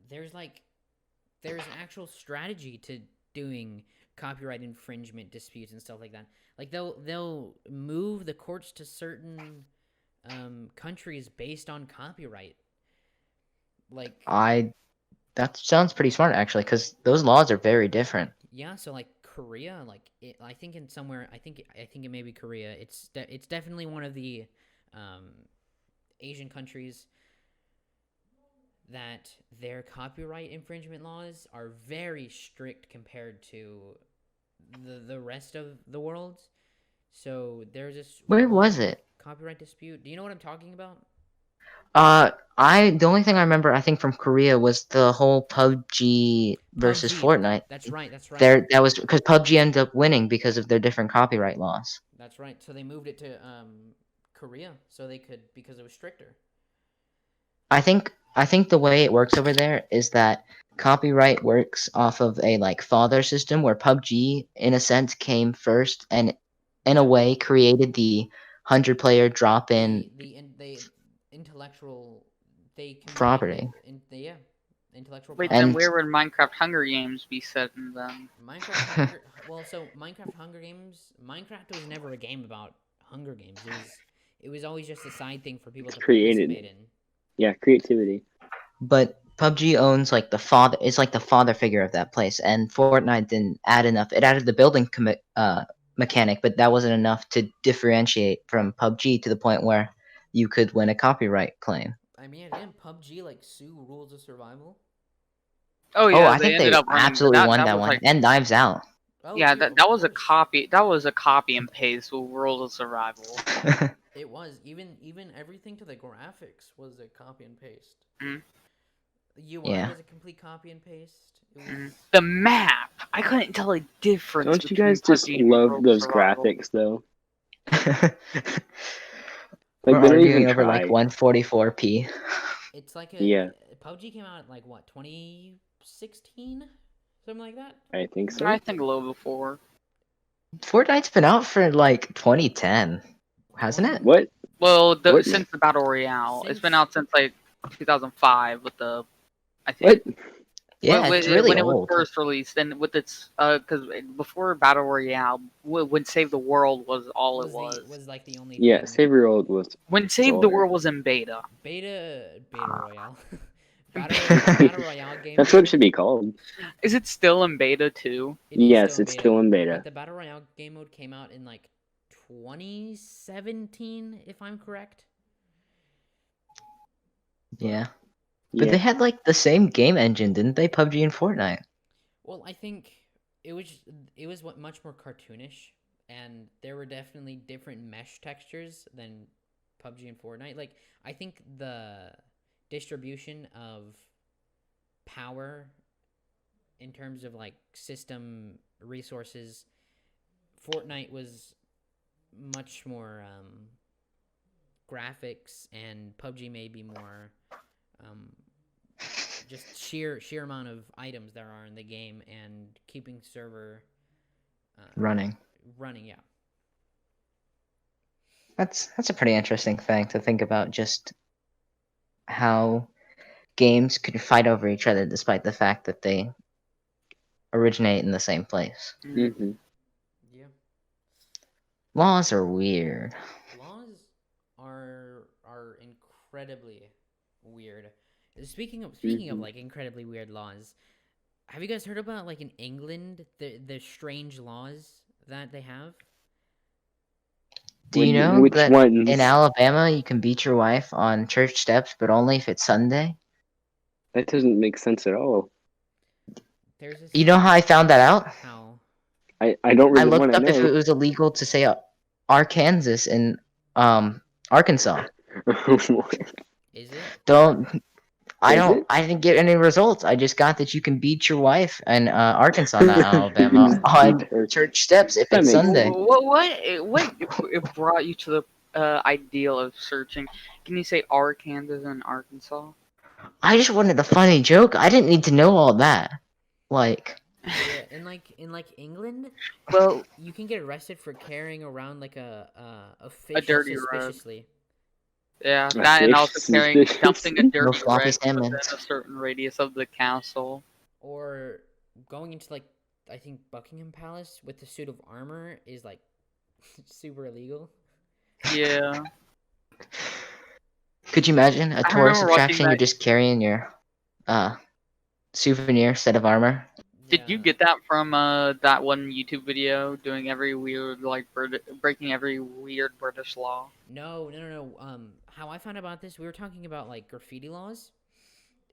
There's an actual strategy to doing copyright infringement disputes and stuff like that. Like they'll move the courts to certain countries based on copyright. Like That sounds pretty smart actually, because those laws are very different. yeah, so like Korea, like I think in somewhere, I think it may be Korea. It's definitely one of the Asian countries that their copyright infringement laws are very strict compared to the rest of the world. So there's this Where one was it? copyright dispute. Do you know what I'm talking about? The only thing I remember, I think, from Korea was the whole PUBG versus PUBG. Fortnite. That's right. That's right. That was because PUBG ended up winning because of their different copyright laws. That's right. So they moved it to Korea so they could, because it was stricter. I think the way it works over there is that copyright works off of a like father system where PUBG in a sense came first and in a way created the 100-player drop-in the intellectual they combined property. intellectual Wait, property. then where would Minecraft Hunger Games be set in then? Minecraft Hunger Games. Minecraft was never a game about Hunger Games. It was always just a side thing for people to participate in. Yeah, creativity. But PUBG owns like the father. It's like the father figure of that place, and Fortnite didn't add enough. It added the building mechanic, but that wasn't enough to differentiate from PUBG to the point where you could win a copyright claim. I mean, didn't PUBG like sue Rules of Survival? Oh yeah, I they think they ended up winning. absolutely won that that was one. like, And Knives Out. Oh, yeah, dude, that of was a course. copy. That was a copy and paste with World of Survival. It was even everything to the graphics was a copy and paste. Mm. The UI Yeah. was a complete copy and paste. It was... The map, I couldn't tell a difference. Don't you between guys just PUBG and love World of those Survival. graphics though? We're Like they don't arguing even over try. like 144p. It's like Yeah. PUBG came out like what 2016, something like that. I think so. I think a little before. Fortnite's been out for like 2010, hasn't it? What? Well, What? since the Battle Royale, it's been Since- out since like 2005 with the, I think. What? Yeah, when, it's really when it was old. first released, and with its because before Battle Royale, when Save the World was all it was. Was like the only Yeah, thing. Save Your World was. When Save the older. World was in beta. Beta Royale. Battle Royale game. That's what it should be called. Is it still in beta too? It is Yes, it's still in beta. But the Battle Royale game mode came out in like 2017, if I'm correct. Yeah. But Yeah. they had like the same game engine, didn't they? PUBG and Fortnite. Well, I think it was much more cartoonish, and there were definitely different mesh textures than PUBG and Fortnite. Like I think the distribution of power in terms of like system resources, Fortnite was much more graphics, and PUBG may be more just sheer amount of items there are in the game and keeping server Running. yeah. That's a pretty interesting thing to think about, just how games could fight over each other despite the fact that they originate in the same place. Mm-hmm. Yeah. Laws are weird. Laws are incredibly weird. Speaking of like incredibly weird laws, have you guys heard about like in England the strange laws that they have? Do you know Which that ones? in Alabama you can beat your wife on church steps, but only if it's Sunday? That doesn't make sense at all. There's this You know how I found that out? how I don't I really want looked to up if it know. was illegal to say Arkansas in Arkansas. is it? I didn't get any results. I just got that you can beat your wife in Arkansas, not Alabama, on church steps if That it's makes Sunday. What brought you to the ideal of searching? Can you say Arkansas and Arkansas? I just wanted a funny joke. I didn't need to know all that. Like, Yeah, in like England, Well, you can get arrested for carrying around like a fish dirty rug. suspiciously. yeah, A that and fish also carrying suspicious. dumping a No dirty floppy wreck within salmons. a certain radius of the castle. Or going into like I think Buckingham Palace with the suit of armor is like super illegal. Yeah. Could you imagine a I tourist remember watching attraction? You're that. just carrying your souvenir set of armor. Did Yeah. you get that from that one YouTube video doing every weird breaking every weird British law? No. How I found about this, we were talking about like graffiti laws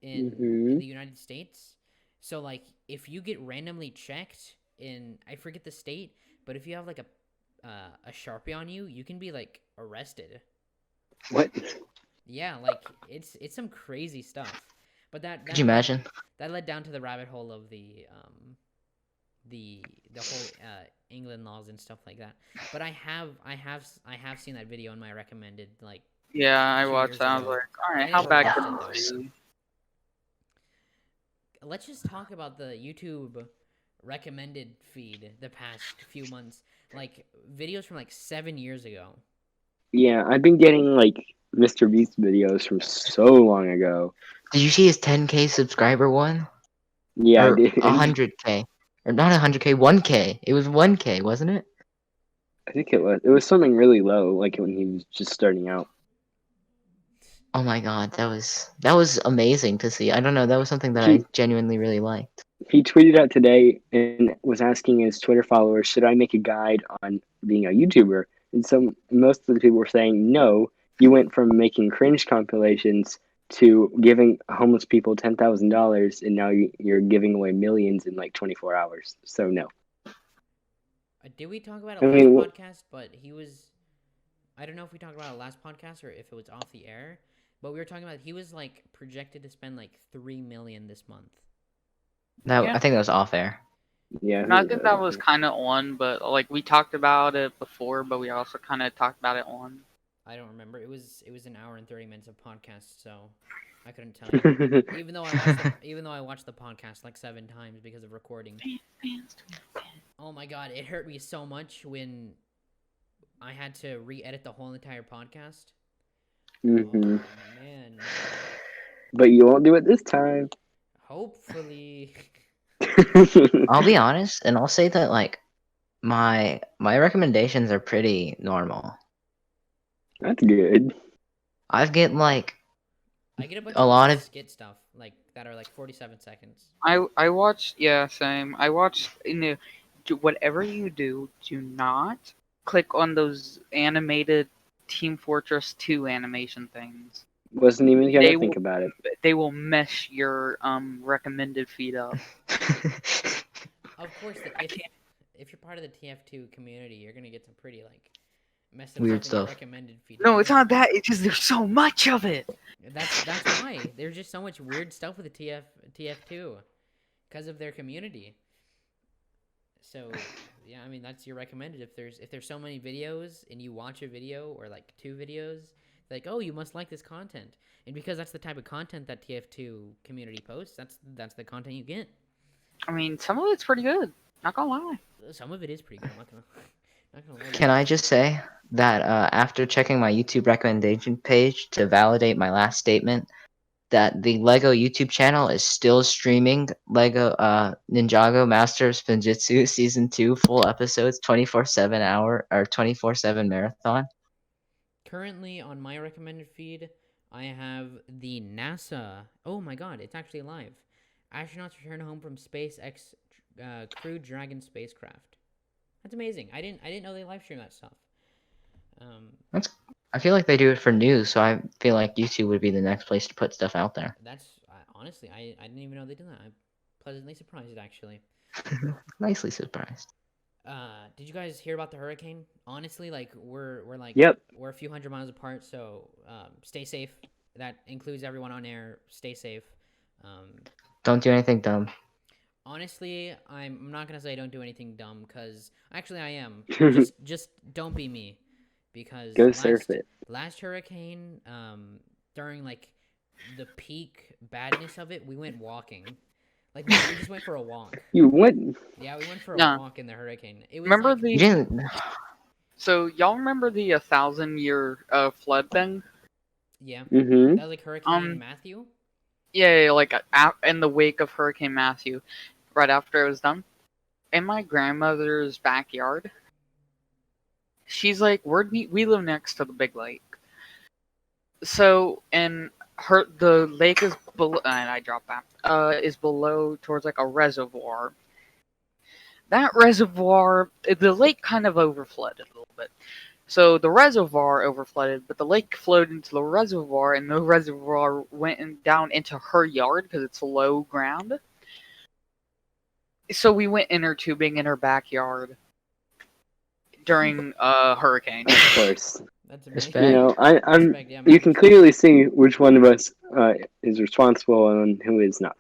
in Hmm. the United States. So like if you get randomly checked in, I forget the state, but if you have like a Sharpie on you, you can be like arrested. What? Yeah, like it's some crazy stuff. But that Could you that led imagine? that led down to the rabbit hole of the whole England laws and stuff like that. But I have seen that video in my recommended like Yeah, I 2 years watched that. I was ago. like, all right, Getting how bad watched could it this though. be? Let's just talk about the YouTube recommended feed the past few months. Like videos from like 7 years ago. Yeah, I've been getting like Mr. Beast videos from so long ago. Did you see his 10K subscriber one? Yeah, I Or did. 100K? Or not 100K, 1K. It was 1K, wasn't it? I think it was. It was something really low, like when he was just starting out. Oh my god, that was amazing to see. I don't know, that was something that I He genuinely really liked. he tweeted out today and was asking his Twitter followers, "Should I make a guide on being a YouTuber?" And most of the people were saying, "No, you went from making cringe compilations to giving homeless people $10,000, and now you're giving away millions in like 24 hours." So no. Did we talk about it I last mean, podcast? But he was. I don't know if we talked about it last podcast or if it was off the air. But we were talking about he was like projected to spend like 3 million this month. That Yeah. I think that was off air. yeah. And I think that was kind of on, but like we talked about it before, but we also kind of talked about it on. I don't remember. It was an hour and 30 minutes of podcast, so I couldn't tell you. Even though I watched the podcast like 7 times because of recording. Oh my god, it hurt me so much when I had to re-edit the whole entire podcast. Hmm. Oh man. But you won't do it this time. Hopefully. I'll be honest, and I'll say that like my recommendations are pretty normal. That's good. I've get like I get a bunch a of lot like of skit stuff like that are like 47 seconds. I watched, yeah, same. I watched whatever you do, do not click on those animated Team Fortress 2 animation things. Wasn't even gonna They think will about it. they will mess your recommended feed up. Of course, I can't. if you're part of the TF2 community, you're gonna get some pretty like messed up Weird stuff in your stuff. recommended feed. No, it's Yeah. not that. It's just there's so much of it. That's why there's just so much weird stuff with the TF2 because of their community. So yeah, I mean that's your recommended. If there's so many videos and you watch a video or like 2 videos, like oh you must like this content, and because that's the type of content that TF2 community posts, that's the content you get. I mean, some of it's pretty good. Not gonna lie. Some of it is pretty good. I'm not gonna lie. Can I just say that after checking my YouTube recommendation page to validate my last statement, that the Lego YouTube channel is still streaming Lego Ninjago Masters Spinjitzu Season 2 full episodes 24/7 hour or 24/7 marathon? Currently on my recommended feed, I have the NASA. Oh my god, it's actually live. Astronauts return home from SpaceX Crew Dragon spacecraft. That's amazing. I didn't know they live stream that stuff. I feel like they do it for news, so I feel like YouTube would be the next place to put stuff out there. That's honestly, I didn't even know they did that. I'm pleasantly surprised actually. Nicely surprised. Did you guys hear about the hurricane? Honestly, like we're like Yep. we're a few hundred miles apart, so stay safe. That includes everyone on air. Stay safe. Don't do anything dumb. Honestly, I'm not gonna say don't do anything dumb, cause actually I am. Go Just don't be me, because surf it. last hurricane, during like the peak badness of it, we went walking. Like we just went for a walk. You went. Yeah, we went for a Yeah. walk in the hurricane. It was Remember like, You the didn't. so y'all remember the 1,000-year flood thing? yeah, Mm-hmm. that was like Hurricane Matthew. Yeah, like in the wake of Hurricane Matthew, right after it was done, in my grandmother's backyard. She's like, we live next to the big lake. So, and the lake is below, and I dropped that, is below towards like a reservoir. That reservoir, the lake kind of overflooded a little bit. So the reservoir overflooded, but the lake flowed into the reservoir, and the reservoir down into her yard because it's low ground. So we went inner tubing in her backyard during a hurricane. Of course. That's Respect. amazing. You know, I'm. Respect, yeah, You can clearly see which one of us is responsible and who is not.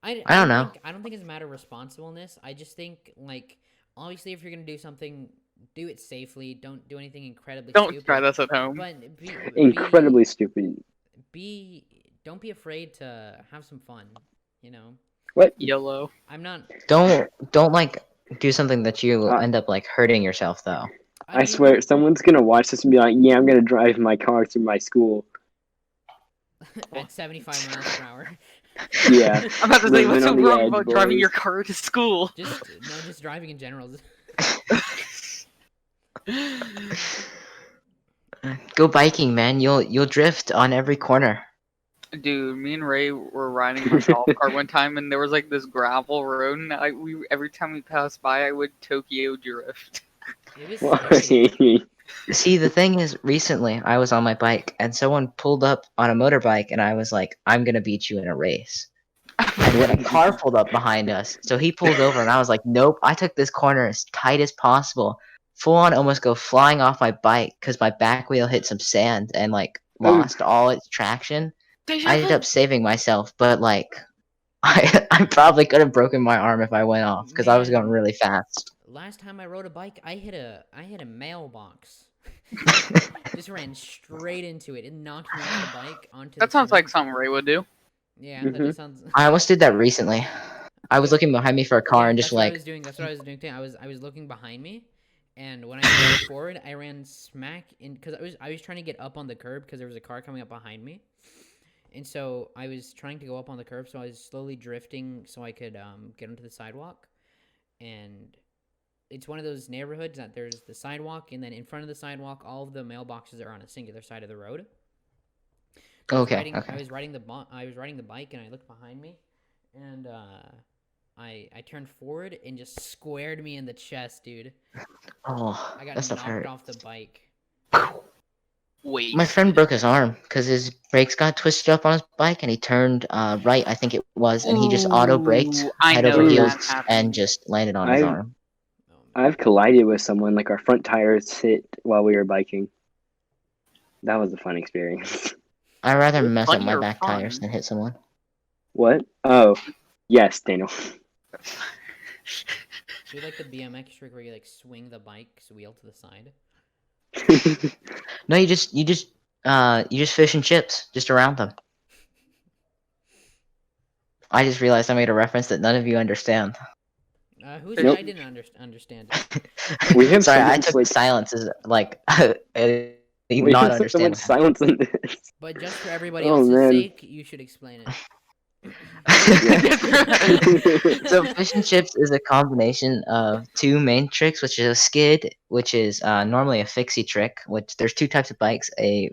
I don't know. I don't think it's a matter of responsibleness. I just think, like, obviously, if you're gonna do something, do it safely. Don't do anything incredibly Don't stupid. try this at home. But Incredibly stupid. don't be afraid to have some fun. You know, What? YOLO. I'm not. Don't like do something that you Uh, end up like hurting yourself though. I swear, someone's gonna watch this and be like, "Yeah, I'm gonna drive my car through my school." at 75 miles per hour. Yeah. I'm about to say, Living what's so on the wrong edge, about driving boys. your car to school? Just driving in general. Go biking, man. You'll drift on every corner. Dude, me and Ray were riding my golf cart one time, and there was like this gravel road, and every time we passed by, I would Tokyo drift. It was Why? scary. See, the thing is, recently I was on my bike and someone pulled up on a motorbike, and I was like, "I'm gonna beat you in a race." And when a car pulled up behind us, so he pulled over, and I was like, "Nope." I took this corner as tight as possible, full on, almost go flying off my bike because my back wheel hit some sand and like lost all its traction. I ended up saving myself, but like, I probably could have broken my arm if I went off because I was going Man. really fast. Last time I rode a bike, I hit a mailbox. Just ran straight into it. It knocked me off the bike onto. That the sounds like cement. something Ray would do. Yeah, that just sounds. I almost did that recently. I was looking behind me for a car Yeah, and that's just what I like, was doing. That's what I was doing too. I was looking behind me, and when I ran forward, I ran smack in because I was trying to get up on the curb because there was a car coming up behind me, and so I was trying to go up on the curb. So I was slowly drifting so I could get onto the sidewalk, and it's one of those neighborhoods that there's the sidewalk, and then in front of the sidewalk, all of the mailboxes are on a singular side of the road. I was okay, riding, okay. I was riding the bike, and I looked behind me, and I turned forward and just squared me in the chest, dude. Oh, I got that stuff knocked hurt. off the bike. Wait. My friend broke his arm because his brakes got twisted up on his bike, and he turned right, I think it was, and he just auto braked Ooh, I head know over heels that happened. and just landed on his I've arm. Oh, man. I've collided with someone, like our front tires hit while we were biking. That was a fun experience. I'd rather mess up Funny my or back tires fun? than hit someone. What? Oh, yes, Daniel. Do you like the BMX trick where you like swing the bike's wheel to the side? No, you just fish and chips just around them. I just realized I made a reference that none of you understand. Who's Nope. I didn't understand it. We have Sorry, so I much, took like- the silence as like We not have so understand. much silence in this. But just for everybody Oh, else's man. sake, you should explain it. So fish and chips is a combination of two main tricks, which is a skid, which is normally a fixie trick. Which there's two types of bikes: a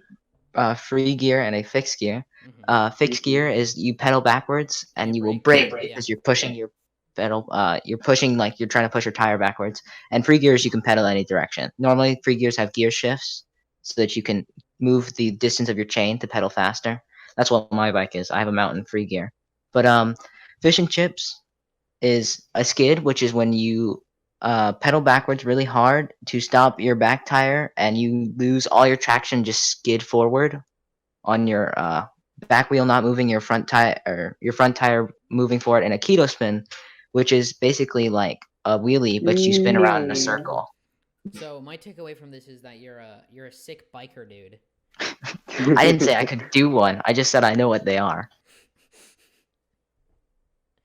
free gear and a fixed gear. Mhm. Fixed gear is you pedal backwards and You you will brake, brake yeah. because you're pushing your pedal. You're pushing like you're trying to push your tire backwards. And free gears you can pedal any direction. Normally free gears have gear shifts so that you can move the distance of your chain to pedal faster. That's what my bike is. I have a mountain free gear. But fish and chips is a skid, which is when you pedal backwards really hard to stop your back tire, and you lose all your traction, just skid forward on your back wheel not moving, your front tire or your front tire moving forward, and a keto spin, which is basically like a wheelie, but you spin around in a circle. So my takeaway from this is that you're a sick biker dude. I didn't say I could do one. I just said I know what they are.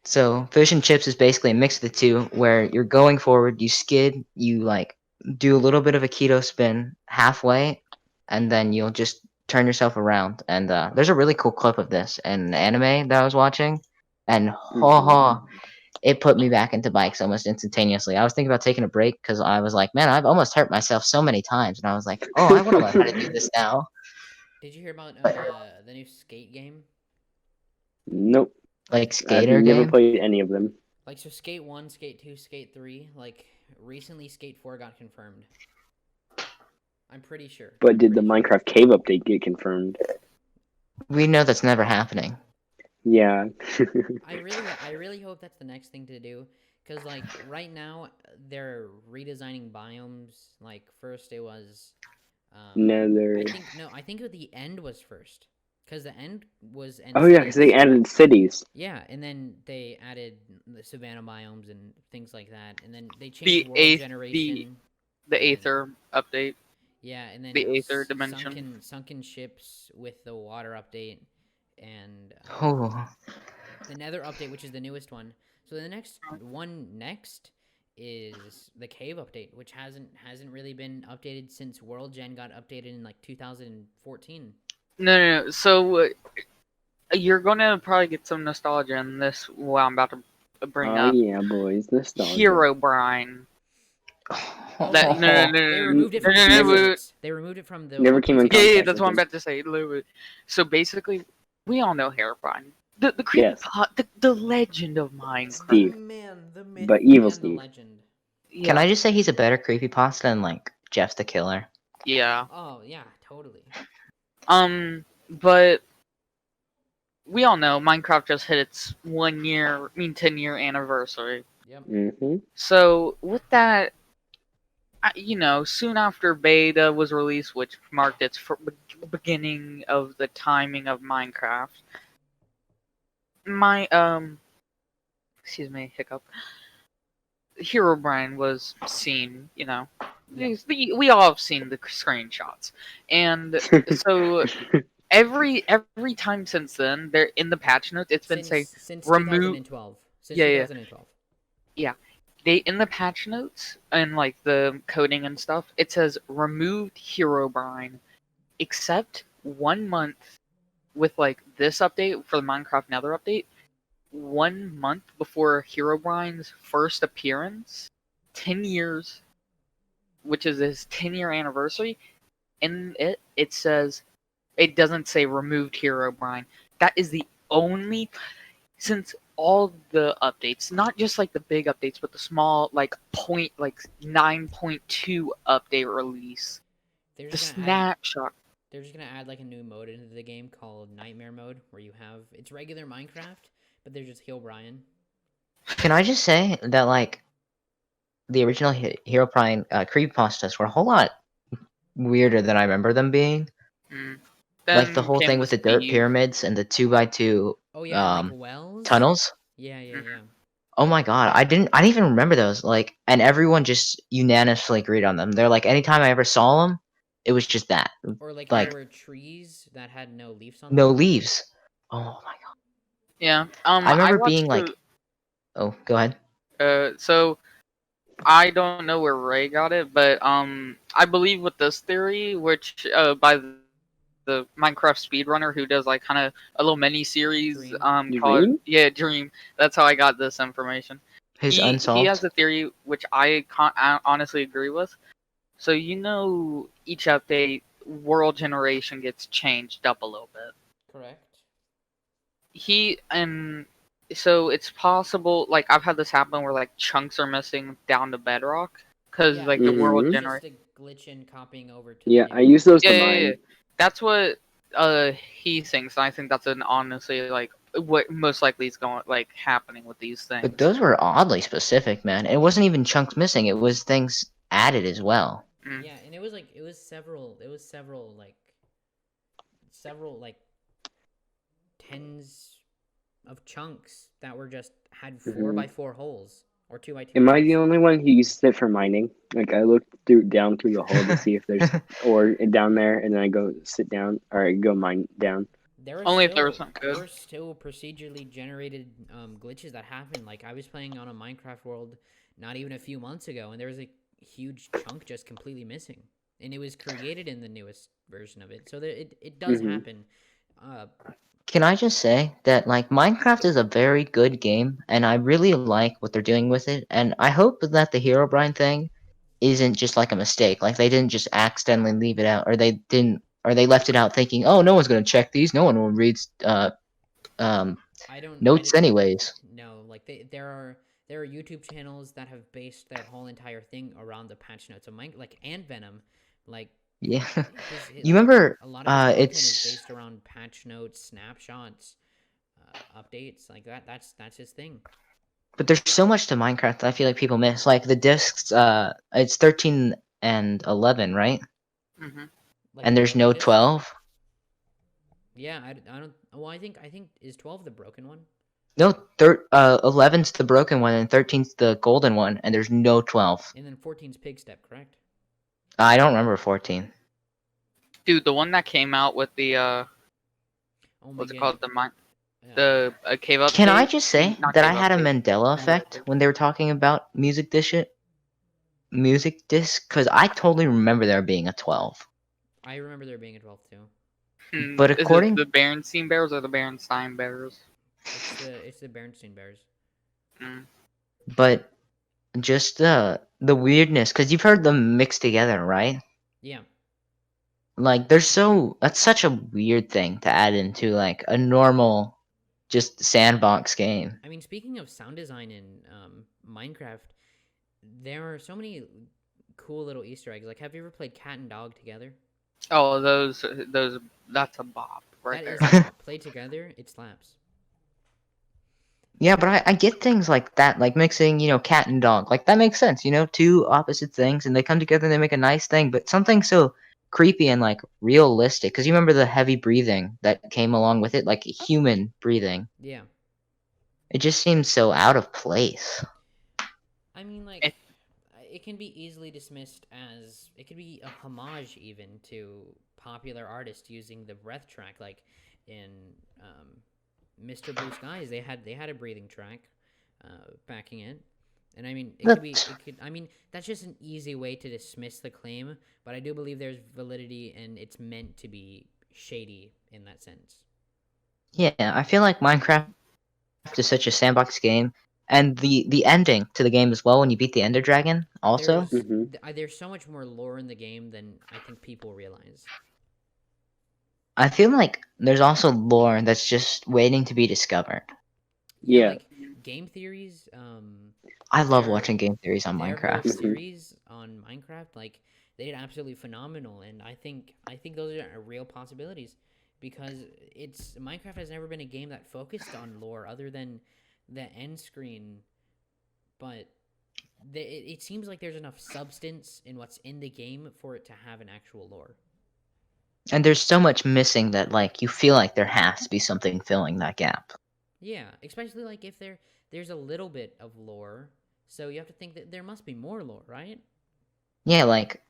So fish and chips is basically a mix of the two, where you're going forward, you skid, you like do a little bit of a keto spin halfway, and then you'll just turn yourself around. And there's a really cool clip of this in an anime that I was watching, and ha ha, it put me back into bikes almost instantaneously. I was thinking about taking a break because I was like, man, I've almost hurt myself so many times, and I was like, oh, I want to learn how to do this now. Did you hear about But the new skate game? Nope. like I've skater never game. played any of them. Like, so Skate 1, Skate 2, Skate 3, like, recently Skate 4 got confirmed. I'm pretty sure. But did the Minecraft cave update get confirmed? We know that's never happening. Yeah. I really hope that's the next thing to do, because, like, right now, they're redesigning biomes. Like, first it was, Nether. I think the end was first, because the end was end Oh yeah, because they cities. added cities. Yeah, and then they added the savanna biomes and things like that, and then they The changed world eighth, generation. the and- Aether update. Yeah, and then The Aether dimension. sunken ships with the water update, and Oh, the Nether update, which is the newest one. So the next is the cave update, which hasn't really been updated since World Gen got updated in like 2014. No. So you're gonna probably get some nostalgia in this. What I'm about to bring Oh up. yeah, boys, nostalgia. Herobrine. That They no. removed it from the Never- PS6. They removed it from the Never came in PlayStation. Yeah, contact that's with what I'm him. about to say. Literally. So basically, we all know Herobrine. The creepy Yes. the legend of Minecraft. Steve. The man, the myth, But evil and the Steve. legend. Yeah. can I just say he's a better creepypasta than like Jeff the Killer? Yeah. Oh yeah, totally. But we all know Minecraft just hit its 10-year anniversary. Yep. Mm-hmm. So with that, soon after beta was released, which marked its beginning of the timing of Minecraft, excuse me, hiccup. Herobrine was seen. Yep. We all have seen the screenshots, and so every time since then, they're in the patch notes. It's been Since remove. 2012. Since Yeah, yeah. 2012. They in the patch notes and like the coding and stuff, it says removed Herobrine, except 1 month with like this update for the Minecraft Nether update. 1 month before Herobrine's first appearance, 10 years, which is his 10-year anniversary. In it says it doesn't say removed Herobrine. That is the only since all the updates, not just like the big updates, but the small like 9.2 update release. They're The just gonna add, snapshot. they're just gonna add like a new mode into the game called Nightmare Mode, where you have it's regular Minecraft, but they're just Herobrine. Can I just say that like the original Herobrine creepypastas were a whole lot weirder than I remember them being. Mm. Like the Then whole came thing with the dirt Steve. pyramids and the 2x2 Oh yeah, and, like wells. tunnels. Yeah. Mhm. Oh my god, I didn't even remember those. Like, and everyone just unanimously agreed on them. They're like, anytime I ever saw them, it was just that, Or like like there were trees that had no leaves on no them. leaves. Oh my god, Yeah. I remember watched being like, oh, go ahead. So I don't know where Ray got it, but I believe with this theory, which by the Minecraft speedrunner who does like kind of a little mini series Dream. called Dream? Dream. That's how I got this information. His He unsolved. has a theory which I honestly agree with. So each update world generation gets changed up a little bit. Correct. So it's possible, like I've had this happen where like chunks are missing down to bedrock because Yeah, like the world Mhm. it's generation. just a glitch in copying over to. Yeah, the I use those to Yeah. mine. That's what he thinks. And I think that's an honestly like what most likely is going like happening with these things. But those were oddly specific, man. It wasn't even chunks missing. It was things added as well. Yeah, and it was several tens of chunks that were just had 4x4 holes or 2x2. Am I holes. the only one who uses it for mining? Like I look down through the hole to see if there's ore down there, and then I go sit down or I go mine down. There are Only if still, there was something good. There are still procedurally generated glitches that happen. Like I was playing on a Minecraft world not even a few months ago, and there was a huge chunk just completely missing, and it was created in the newest version of it. So it does Mhm. happen. Can I just say that like Minecraft is a very good game, and I really like what they're doing with it, and I hope that the Herobrine thing isn't just like a mistake. Like they didn't just accidentally leave it out, or they left it out thinking, oh, no one's gonna check these, no one will read um I don't. notes anyways. No, like there are YouTube channels that have based their whole entire thing around the patch notes of Minecraft, like and Venom, like Yeah, you like remember? a lot of his content is It's based around patch notes, snapshots, updates like that. That's his thing. but there's so much to Minecraft that I feel like people miss. Like the discs, it's 13 and 11, right? Hmm. Like And the there's broken no discs. 12. Yeah, I don't. Well, I think is 12 the broken one. No, 11's the broken one, and 13's the golden one, and there's no 12. And then 14's pig step, correct? I don't remember 14. Dude, the one that came out with the Oh my what's it god. called? The cave update. Can I just say Not that I cave had a update. Mandela effect when they were talking about music disc? Because I totally remember there being a 12. I remember there being a 12 too. But Is it according, the Berenstein Bears or the Berenstein Bears? It's the Bernstein Bears. Mm. but just the weirdness, because you've heard them mixed together, right? Yeah. Like that's such a weird thing to add into like a normal, just sandbox game. I mean, speaking of sound design in Minecraft, there are so many cool little Easter eggs. Like, have you ever played cat and dog together? Oh, those that's a bop right That there. is a bop. Played together, it slaps. Yeah, but I get things like that, like mixing, cat and dog. Like that makes sense, two opposite things, and they come together and they make a nice thing. But something so creepy and like realistic, because you remember the heavy breathing that came along with it, like human breathing. Yeah. It just seems so out of place. I mean, like, It- it can be easily dismissed as it could be a homage even to popular artists using the breath track, like in Mr. Blue Skies. They had a breathing track backing it, and I mean, I mean, that's just an easy way to dismiss the claim, but I do believe there's validity and it's meant to be shady in that sense. Yeah, I feel like Minecraft is such a sandbox game, and the ending to the game as well when you beat the Ender Dragon. Also, There's so much more lore in the game than I think people realize. I feel like there's also lore that's just waiting to be discovered. Yeah, Yeah. like game theories. I love Their watching game theories on their whole Minecraft. series on Minecraft, like they did absolutely phenomenal, and I think those are real possibilities because it's Minecraft has never been a game that focused on lore other than the end screen, but it seems like there's enough substance in what's in the game for it to have an actual lore. And there's so much missing that like you feel like there has to be something filling that gap. Yeah, especially like if there's a little bit of lore, so you have to think that there must be more lore, right? Yeah, like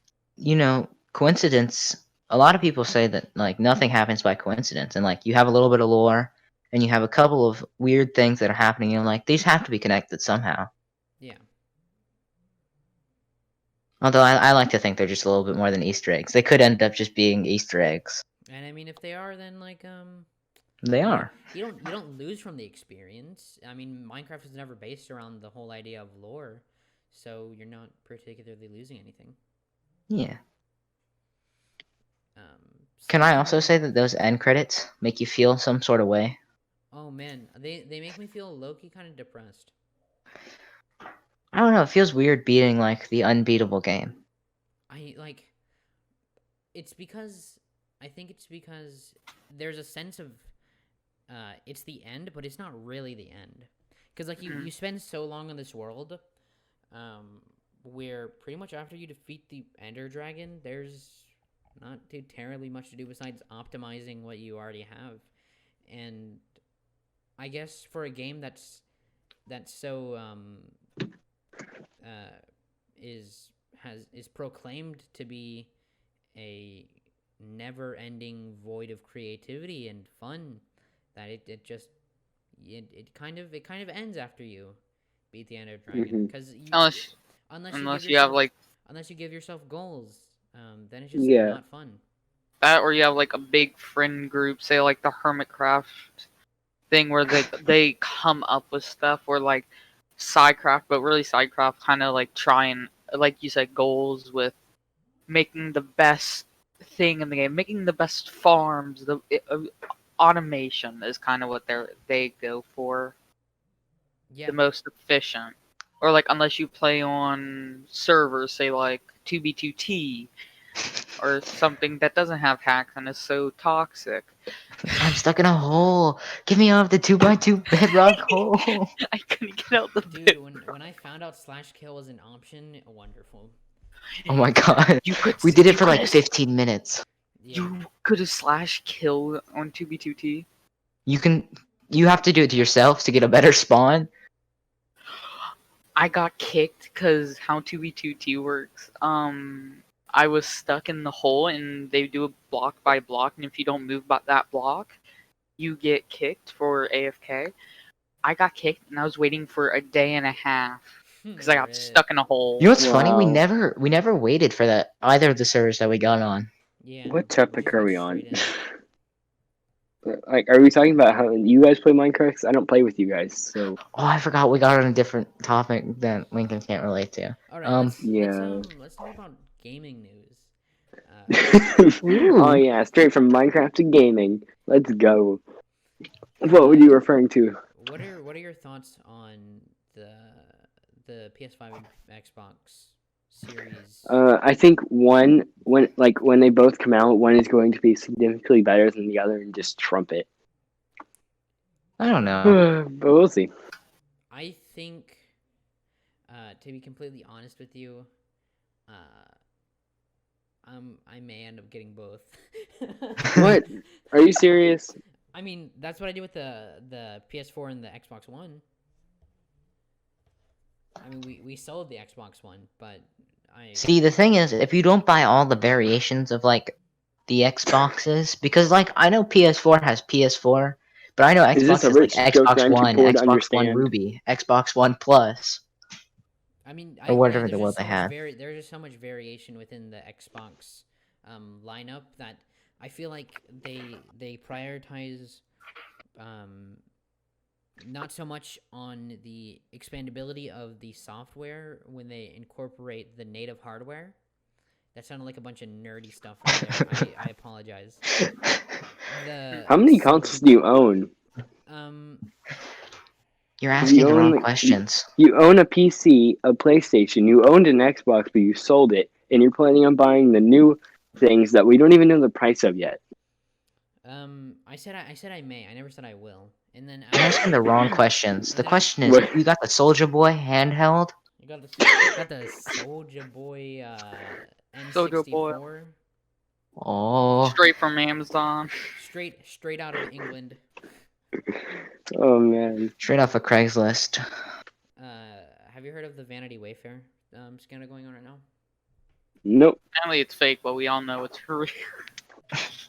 coincidence. A lot of people say that like nothing happens by coincidence, and like you have a little bit of lore, and you have a couple of weird things that are happening, and like these have to be connected somehow. Yeah. Although I like to think they're just a little bit more than Easter eggs. They could end up just being Easter eggs. And I mean, if they are, then like They are. you don't lose from the experience. I mean, Minecraft was never based around the whole idea of lore, so you're not particularly losing anything. Yeah. So Can I also say that those end credits make you feel some sort of way? Oh man, they make me feel low-key kind of depressed. I don't know. It feels weird beating like the unbeatable game. I like. It's because I think it's because there's a sense of it's the end, but it's not really the end. Because like you spend so long on this world, where pretty much after you defeat the Ender Dragon, there's not too terribly much to do besides optimizing what you already have, and I guess for a game that's so is proclaimed to be a never-ending void of creativity and fun, that it just it kind of ends after you beat the Ender Dragon, because Unless you have like unless you give yourself goals, then it's just Yeah. not fun. that, or you have like a big friend group, say like the Hermitcraft thing, where they come up with stuff, or like Sidecraft, but really Sidecraft kind of like try and, like you said, goals with making the best thing in the game, making the best farms. Automation is kind of what they go for, Yeah. the most efficient. Or like, unless you play on servers, say like 2b2t, or something that doesn't have hacks and is so toxic. I'm stuck in a hole. Get me out of the 2x2 bedrock hole. I couldn't get out the Dude, pit. when I found out slash kill was an option, wonderful. Oh my god. You could We did it you for like could've- 15 minutes. Yeah. You could have slash killed on 2b2t. You have to do it to yourself to get a better spawn. I got kicked because how 2b2t works. I was stuck in the hole, and they do a block by block, and if you don't move about that block, you get kicked for AFK. I got kicked, and I was waiting for a day and a half because I got Rip. stuck in a hole. You know what's funny? We Wow. never waited for that either of the servers that we got on. Yeah. What we topic just are went we on? straight in. Like, are we talking about how you guys play Minecraft? 'Cause I don't play with you guys, so Oh, I forgot we got on a different topic that Lincoln can't relate to. All right. Let's yeah. let's talk about gaming news. Oh yeah, straight from Minecraft to gaming. Let's go. What were you referring to? What are your thoughts on the PS5 and Xbox series? I think when they both come out, one is going to be significantly better than the other and just trump it. I don't know. But we'll see. I think, to be completely honest with you, I may end up getting both. What? Are you serious? I mean, that's what I did with the PS4 and the Xbox One. I mean, we sold the Xbox One, but See, the thing is, if you don't buy all the variations of like the Xboxes, because like I know PS4 has PS4, but I know Is this Xbox a has like rich joke Xbox that I'm too One, poor to Xbox One understand? Ruby, Xbox One Plus. I mean, Or whatever there's the just world so they much have. there's just so much variation within the Xbox lineup that I feel like they prioritize not so much on the expandability of the software when they incorporate the native hardware. That sounded like a bunch of nerdy stuff right there. I apologize. How many consoles do you own? You're asking You the own, wrong like, questions. You own a PC, a PlayStation. You owned an Xbox, but you sold it, and you're planning on buying the new things that we don't even know the price of yet. I said I may. I never said I will. And then You're asking the wrong questions. And The then question is, What? you got the Soldier Boy handheld? You got the Soldier Boy Soulja Boy. N64 Oh, Straight from Amazon. straight out of England. Oh man. straight off of Craigslist. Have you heard of the Vanity Wayfair scandal going on right now? Nope. Apparently it's fake, but we all know it's real.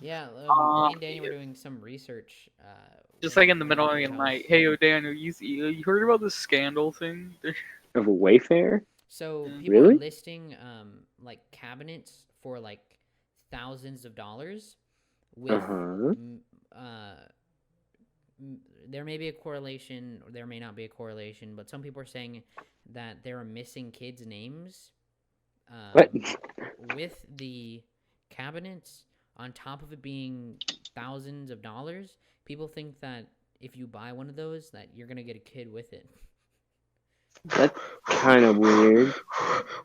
Yeah, me and Daniel were doing some research. Just like in the middle of the House. night. Hey, yo, Daniel, you heard about the scandal thing? Of a Wayfair? So Mm. people Really? are listing like cabinets for like thousands of dollars with Uh-huh. there may be a correlation or there may not be a correlation, but some people are saying that there are missing kids' names What? with the cabinets on top of it being thousands of dollars. People think that if you buy one of those that you're going to get a kid with it. That's kind of weird.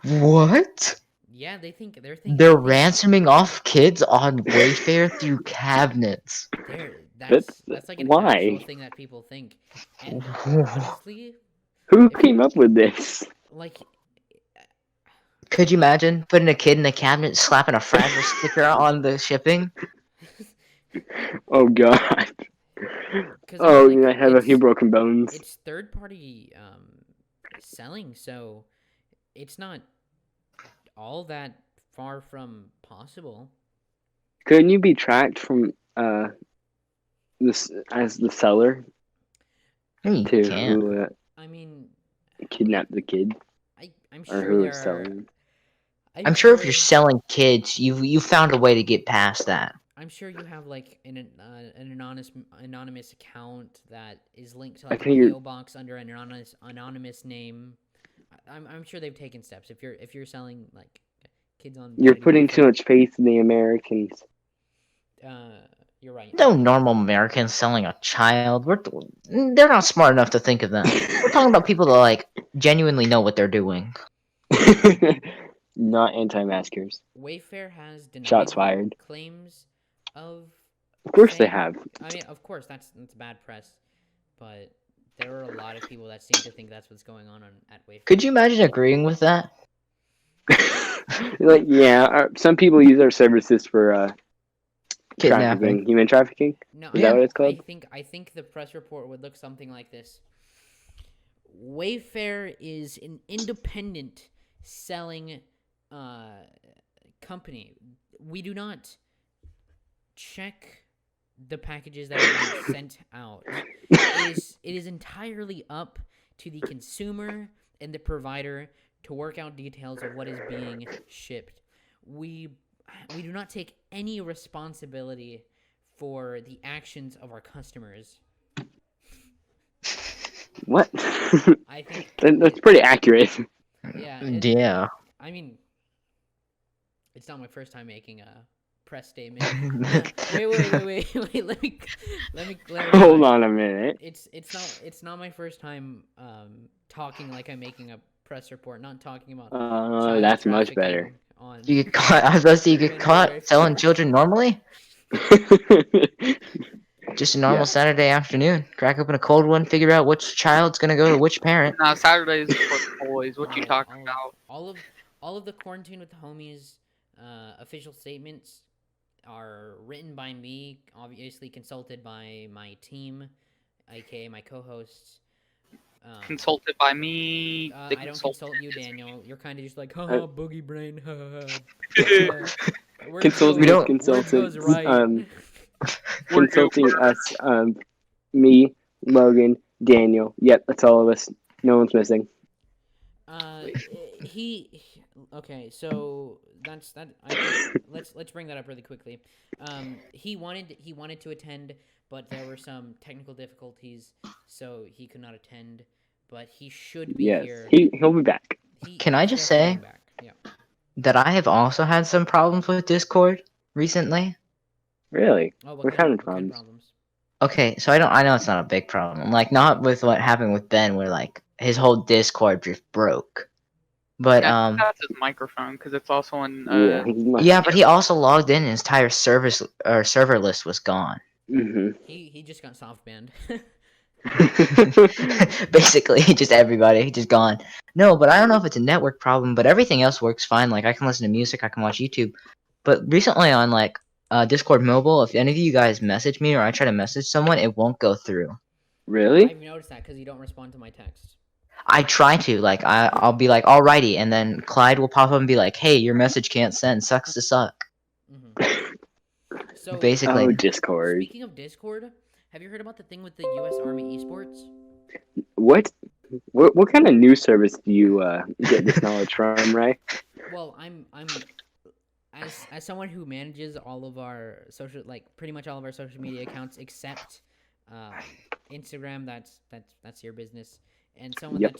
What? Yeah, they're thinking They're ransoming off kids on Wayfair through cabinets. That's like an Why? actual thing that people think. And honestly, Who if came up with this? like Could you imagine putting a kid in a cabinet, slapping a fragile sticker on the shipping? Oh god. 'cause Oh, like, I have a few broken bones. it's third party selling, so it's not all that far from possible. Couldn't you be tracked from this as the seller You to can't. who I mean, kidnapped the kid I'm or sure who there is are. selling? I'm sure if you're selling kids, you found a way to get past that. I'm sure you have like an anonymous account that is linked to I like a think you're PO box under an anonymous name. I'm sure they've taken steps. If you're selling like kids on you're like putting too Wayfair, much faith in the Americans. you're right. No normal Americans selling a child. They're not smart enough to think of that. We're talking about people that like genuinely know what they're doing. Not anti-maskers. Wayfair has denied Shots fired. claims of Of course they saying. have. I mean, of course that's bad press, but there are a lot of people that seem to think that's what's going on at Wayfair. Could you imagine agreeing with that? Like, yeah, some people use our services for Kidnapping. human trafficking. No, Is that what it's called? I think the press report would look something like this. Wayfair is an independent selling company. We do not check the packages that are being sent out. It is entirely up to the consumer and the provider to work out details of what is being shipped. We do not take any responsibility for the actions of our customers. What? I think That's pretty accurate. yeah. Yeah. I mean, it's not my first time making a press statement. wait. Let me clarify. Hold on a minute. It's not my first time talking like I'm making a press report. Not talking about That's much better. On You get caught. I was about to say you get Women caught Wayfair. selling children normally. Just a normal Yeah. Saturday afternoon. Crack open a cold one. Figure out which child's gonna go to which parent. Now Saturdays is for the boys. What you No, talking about? all of the quarantine with the homies official statements are written by me, obviously consulted by my team, aka my co-hosts. Consulted by me. I the don't consultant consult you, is me. Daniel. You're kind of just like, haha, boogie brain, words Consulting goes- with words goes consultants. right. Consulting us. Me, Logan, Daniel. Yep, that's all of us. No one's missing. He okay, so that's that. I think, let's bring that up really quickly. He wanted to attend, but there were some technical difficulties, so he could not attend. But he should be Yes, here. he'll be back. Can I he's just definitely say- back. Yeah. That I have also had some problems with Discord recently. Really? Oh, What kind of problems? problems? Okay, so I know it's not a big problem. Like not with what happened with Ben where like his whole Discord just broke. But Yeah, that's his microphone because it's also on. Yeah. He's yeah, but he also logged in and his entire server list was gone. Mm-hmm. He just got soft banned. Basically, just everybody just gone. No, but I don't know if it's a network problem, but everything else works fine. Like I can listen to music, I can watch YouTube. But recently on like Discord mobile, if any of you guys message me or I try to message someone, it won't go through. Really? I've noticed that because you don't respond to my texts. I try to, like I'll be like, alrighty, and then Clyde will pop up and be like, hey, your message can't send, sucks to suck. Mm-hmm. So Basically. Oh, Discord. speaking of Discord, have you heard about the thing with the U.S. Army esports? What kind of news service do you get this knowledge from, Ray? Well, I'm as someone who manages all of our pretty much all of our social media accounts except Instagram. That's your business, and someone Yep.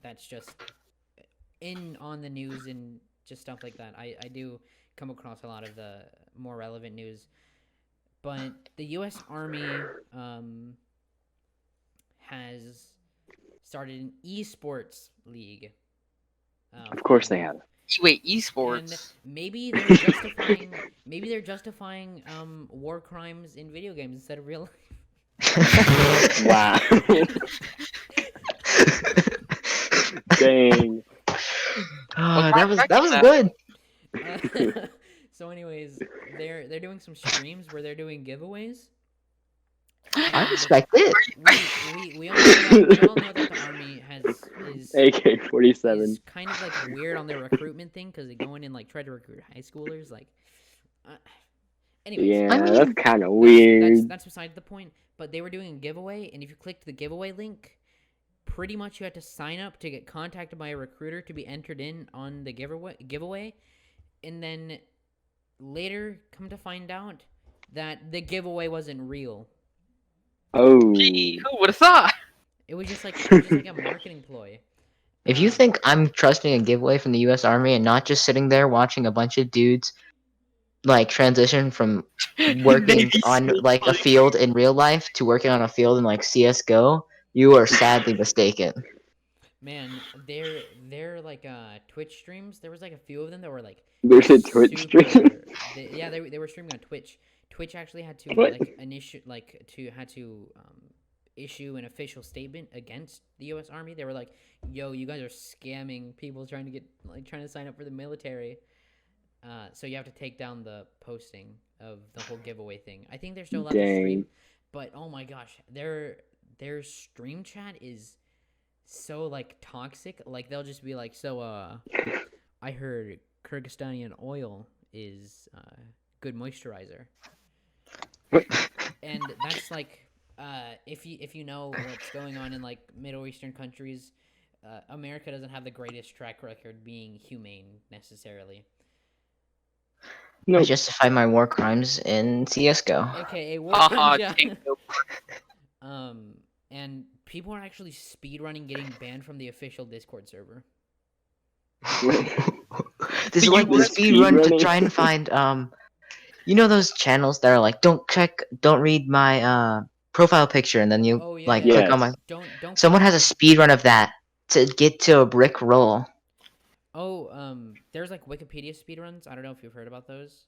that's just in on the news and just stuff like that. I do come across a lot of the more relevant news, but the U.S. Army has started an esports league. Of course they have. Wait, And esports. maybe they're justifying war crimes in video games instead of real life. Wow. Dang. That was good. So anyways, they're doing some streams where they're doing giveaways. I And respect it. we all know that the army is AK-47. kind of like weird on their recruitment thing because they go in and like try to recruit high schoolers. Like, anyways, Yeah, I mean, that's kind of weird. that's beside the point. But they were doing a giveaway, and if you clicked the giveaway link, pretty much you had to sign up to get contacted by a recruiter to be entered in on the giveaway, and then later come to find out that the giveaway wasn't real. Oh. Gee, who would have thought? It was just like a marketing ploy. If you think I'm trusting a giveaway from the U.S. Army and not just sitting there watching a bunch of dudes like transition from working Navy on SEAL like a type. field in real life to working on a field in like CS:GO, you are sadly mistaken. Man, they're like Twitch streams. There was like a few of them that were like There's a Twitch stream. yeah, they were streaming on Twitch. Twitch actually had to What? issue an official statement against the U.S. Army. They were like, "Yo, you guys are scamming people trying to sign up for the military." So you have to take down the posting of the whole giveaway thing. I think they're still allowed to stream, Dang. but oh my gosh, their stream chat is so like toxic. Like they'll just be like, "So I heard Kyrgyzstanian oil is good moisturizer," and that's like if you know what's going on in like Middle Eastern countries, America doesn't have the greatest track record being humane necessarily. No. I justify my war crimes in CS:GO. AKA war Haha, crimes, tank yeah. nope. And people are actually speedrunning getting banned from the official Discord server. This is You like the were speed run to speedrunning? try and find you know those channels that are like don't read my profile picture, and then you Oh yeah, like yeah. click on Yes. my. Don't. Someone click has a on- speed run of that to get to a brick roll. Oh, there's like Wikipedia speedruns. I don't know if you've heard about those.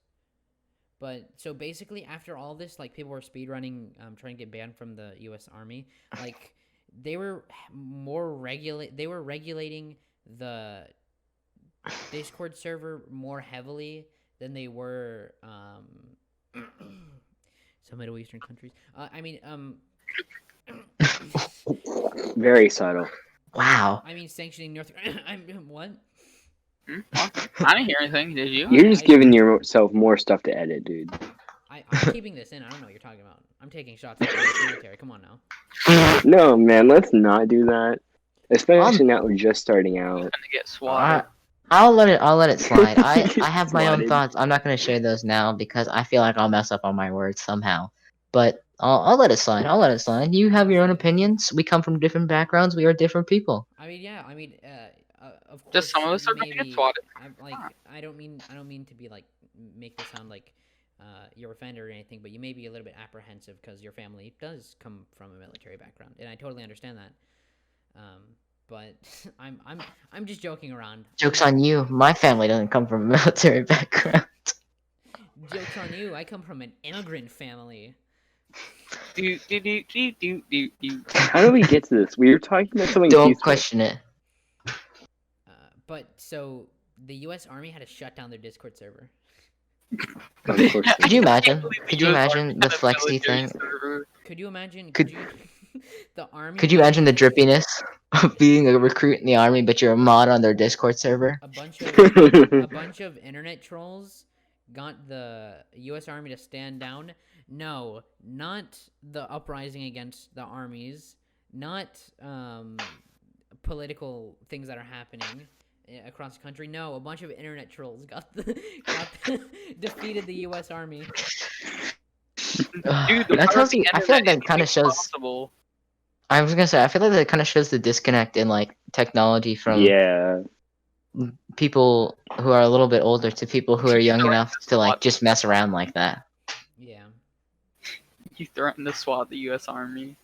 But so basically, after all this, like people were speedrunning, trying to get banned from the U.S. Army. Like they were They were regulating the Discord server more heavily than they were some Middle Eastern countries. Very subtle. Wow. I mean sanctioning North. What? I didn't hear anything. Did you? You're just giving yourself more stuff to edit, dude. I'm keeping this in. I don't know what you're talking about. I'm taking shots at the US military. Come on now. No, man, let's not do that. Especially now we're just starting I'm out. gonna get swatted. I'll let it slide. I have my own Swatted. thoughts. I'm not going to share those now because I feel like I'll mess up on my words somehow. But I'll let it slide. I'll let it slide. You have your own opinions. We come from different backgrounds. We are different people. I mean, yeah. I mean, of course. Just some of us are gonna get maybe- swatted. I don't mean to be like make this sound like you're offended or anything, but you may be a little bit apprehensive because your family does come from a military background, and I totally understand that. But I'm just joking around. Joke's on you. My family doesn't come from a military background. Joke's on you. I come from an immigrant family. Do. How do we get to this? We were talking about something Don't peaceful. question it. But so the U.S. Army had to shut down their Discord server. Of course. Could you imagine? Can't believe the Could you US imagine Army the had a flexy military thing? server. Could you imagine? Could- you the army? Could you imagine the drippiness of being a recruit in the army, but you're a mod on their Discord server? A bunch of internet trolls got the U.S. Army to stand down. No, not the uprising against the armies, not political things that are happening across the country. No, a bunch of internet trolls defeated the U.S. Army. Dude, the That power of tells the me. I feel like internet that kind of is shows. impossible. I was gonna say. I feel like that kind of shows the disconnect in like technology from Yeah. people who are a little bit older to people who are young Threaten enough to to like swat just mess around like that. Yeah. You threatened to swat the U.S. Army.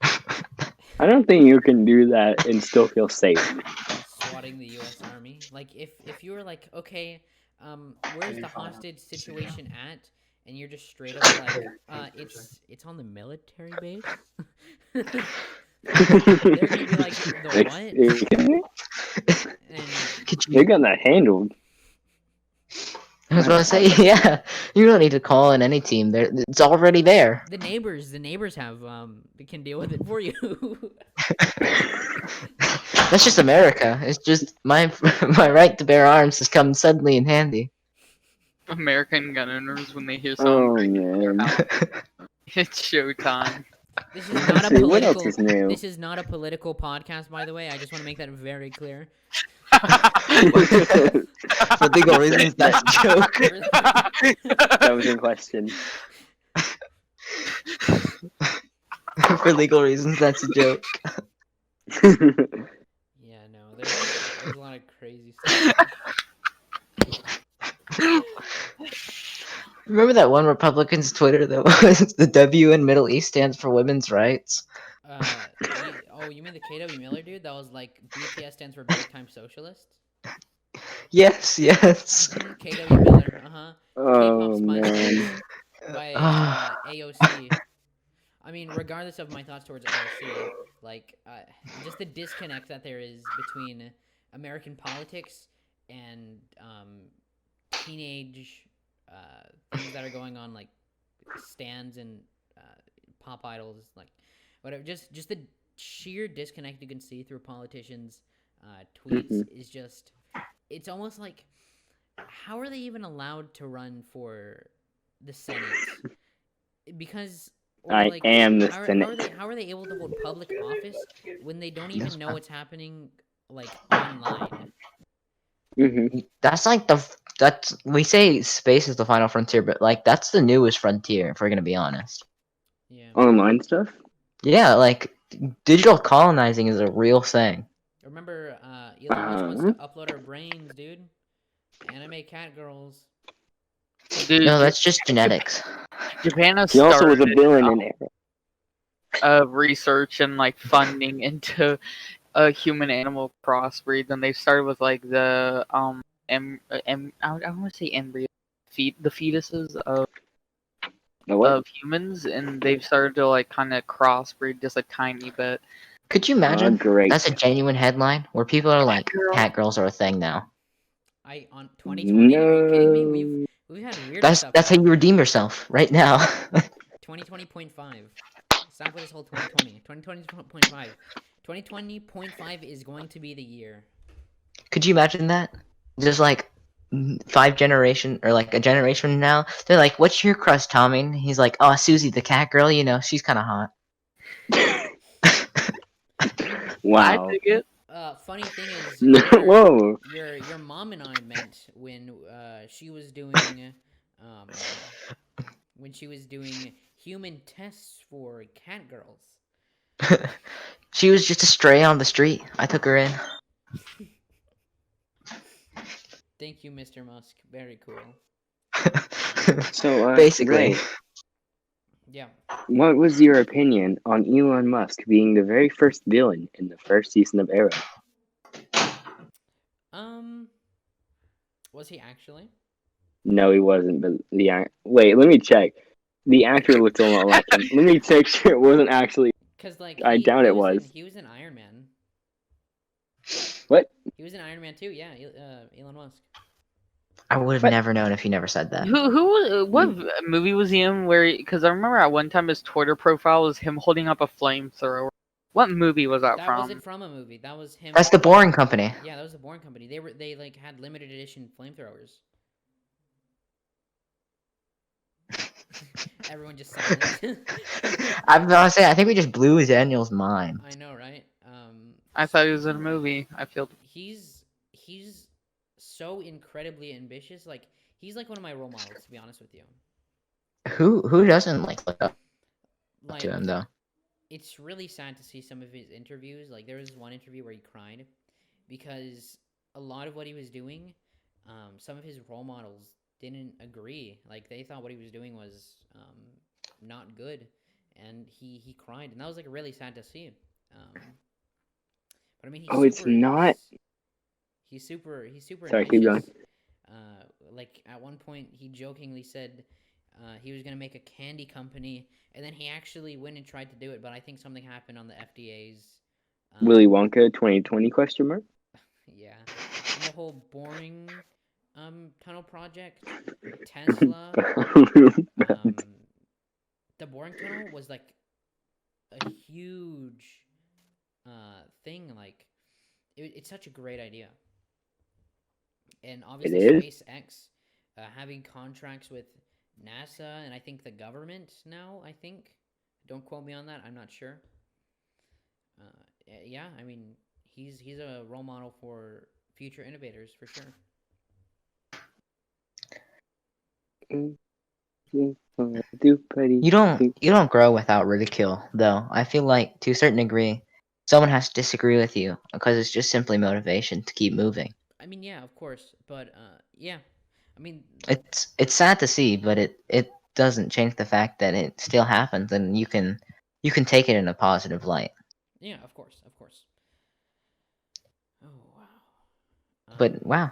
I don't think you can do that and still feel safe. Swatting the U.S. Army. Like if you were like, okay, where's the hostage situation at? And you're just straight up like, it's on the military base. They're gonna be like, the what? And They got that handled. I was about to say, yeah, you don't need to call in any team. It's already there. the neighbors have can deal with it for you. That's just America. It's just my right to bear arms has come suddenly in handy. American gun owners, when they hear Oh something, man. it's showtime. This is not a Let's see, what else political. is new? This is not a political podcast, by the way. I just want to make that very clear. For legal reasons, that's a joke. That was in question. For legal reasons, that's a joke. Yeah, no, there's a lot of crazy stuff. Remember that one Republican's Twitter that was the W in Middle East stands for women's rights? You mean the KW Miller dude? That was like BTS stands for Big Time Socialist. Yes, yes. KW Miller, K-pop Oh Sponge man. Boys by AOC. I mean, regardless of my thoughts towards AOC, like just the disconnect that there is between American politics and teenage things that are going on, like stands and pop idols, like whatever. Just the sheer disconnect you can see through politicians' tweets is just. It's almost like, how are they even allowed to run for the Senate? Because I am the Senate. How are they able to hold public office when they don't even know what's happening like online? That's like that's we say space is the final frontier, but like that's the newest frontier if we're gonna be honest. Yeah. Online stuff? Yeah, like digital colonizing is a real thing. Remember, Elon Musk wants to upload our brains, dude. Anime cat girls. Dude, No, that's just genetics. Japan has He also was a started villain in Arrow. research and like funding into human animal crossbreeds, and they started with like the I want to say embryo, the fetuses of humans, and they've started to like kind of crossbreed just a tiny bit. Could you imagine? Great. That's a genuine headline where people are like, cat girls are a thing now. On 2020? No. Are you kidding me? We've had weird stuff. That's how you redeem yourself right now. 2020.5. Stop with this whole 2020. 2020.5. 2020.5 is going to be the year. Could you imagine that? Just like a generation from now, they're like, "What's your crush, Tommy?" And he's like, "Oh, Susie, the cat girl. You know, she's kind of hot." Wow. I dig it. Funny thing is, Whoa. your mom and I met when she was doing human tests for cat girls. She was just a stray on the street. I took her in. Thank you, Mr. Musk. Very cool. So basically, Ray, yeah. what was your opinion on Elon Musk being the very first villain in the first season of Arrow? Was he actually? No, he wasn't. But wait, let me check. The actor looked a lot like him. Let me make sure it wasn't actually. Because like I doubt it was. He was in Iron Man. What? He was in Iron Man 2. Yeah, Elon Musk. I would have never known if he never said that. What movie was he in? Because I remember at one time his Twitter profile was him holding up a flamethrower. What movie was that from? That wasn't from a movie. That was him. That's the Boring Company. Yeah, that was the Boring Company. They like had limited edition flamethrowers. Everyone just silent. I'm gonna say I think we just blew Daniel's mind. I know, right? I thought he was in a movie. I feel he's so incredibly ambitious. Like he's like one of my role models, to be honest with you. Who doesn't like look up to him though? It's really sad to see some of his interviews. Like there was one interview where he cried because a lot of what he was doing, some of his role models didn't agree. Like they thought what he was doing was not good, and he cried, and that was like really sad to see. But I mean, it's not. He's super. Sorry, keep going. Like at one point, he jokingly said he was gonna make a candy company, and then he actually went and tried to do it. But I think something happened on the FDA's. Willy Wonka 2020 ? Yeah, and the whole boring tunnel project, Tesla. The boring tunnel was like a huge thing. Like it's such a great idea. And obviously SpaceX having contracts with NASA and I think the government now, I think. Don't quote me on that. I'm not sure. Yeah, I mean, he's a role model for future innovators for sure. You don't grow without ridicule, though. I feel like to a certain degree, someone has to disagree with you because it's just simply motivation to keep moving. I mean, yeah, of course, but yeah, I mean, It's sad to see, but it doesn't change the fact that it still happens, and you can take it in a positive light. yeah, of course, of course. Oh wow. But wow,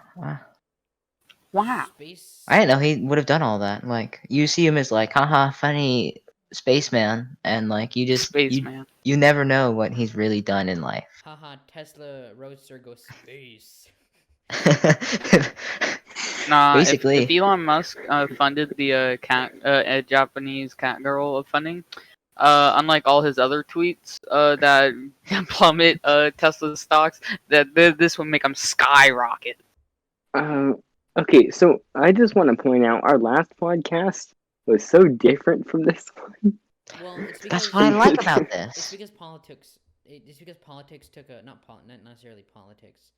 Wow. Space. I didn't know he would have done all that. Like you see him as like, haha, funny spaceman, and like Spaceman. you never know what he's really done in life. Haha, Tesla Roadster goes space. Nah, Basically. if Elon Musk funded the Japanese cat girl of funding, unlike all his other tweets that plummet Tesla's stocks, this would make them skyrocket. Okay, so I just want to point out our last podcast was so different from this one. Well, it's because That's what I like about it's this. because politics. It's because politics took a not necessarily politics,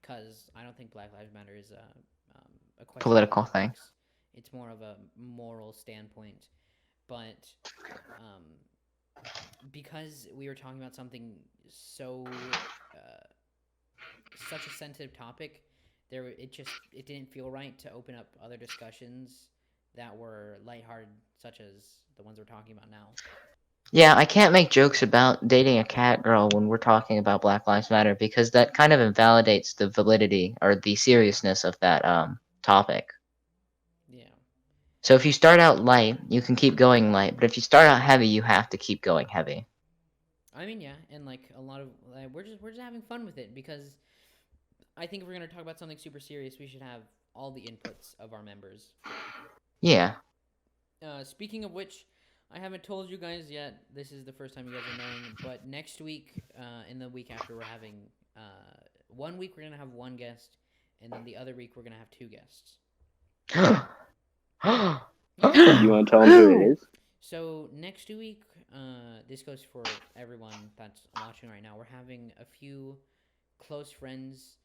because I don't think Black Lives Matter is a question Political of thing. politics. It's more of a moral standpoint, but because we were talking about something so such a sensitive topic, it didn't feel right to open up other discussions that were lighthearted, such as the ones we're talking about now. Yeah, I can't make jokes about dating a cat girl when we're talking about Black Lives Matter because that kind of invalidates the validity or the seriousness of that topic. Yeah. So if you start out light, you can keep going light, but if you start out heavy, you have to keep going heavy. I mean, yeah, and like a lot of we're just having fun with it because I think if we're gonna talk about something super serious, we should have all the inputs of our members. Yeah. Speaking of which, I haven't told you guys yet. This is the first time you guys are knowing. But next week, and the week after, we're having 1 week we're gonna have one guest, and then the other week we're gonna have two guests. You want to tell them who it is? So next week, this goes for everyone that's watching right now. We're having a few close friends.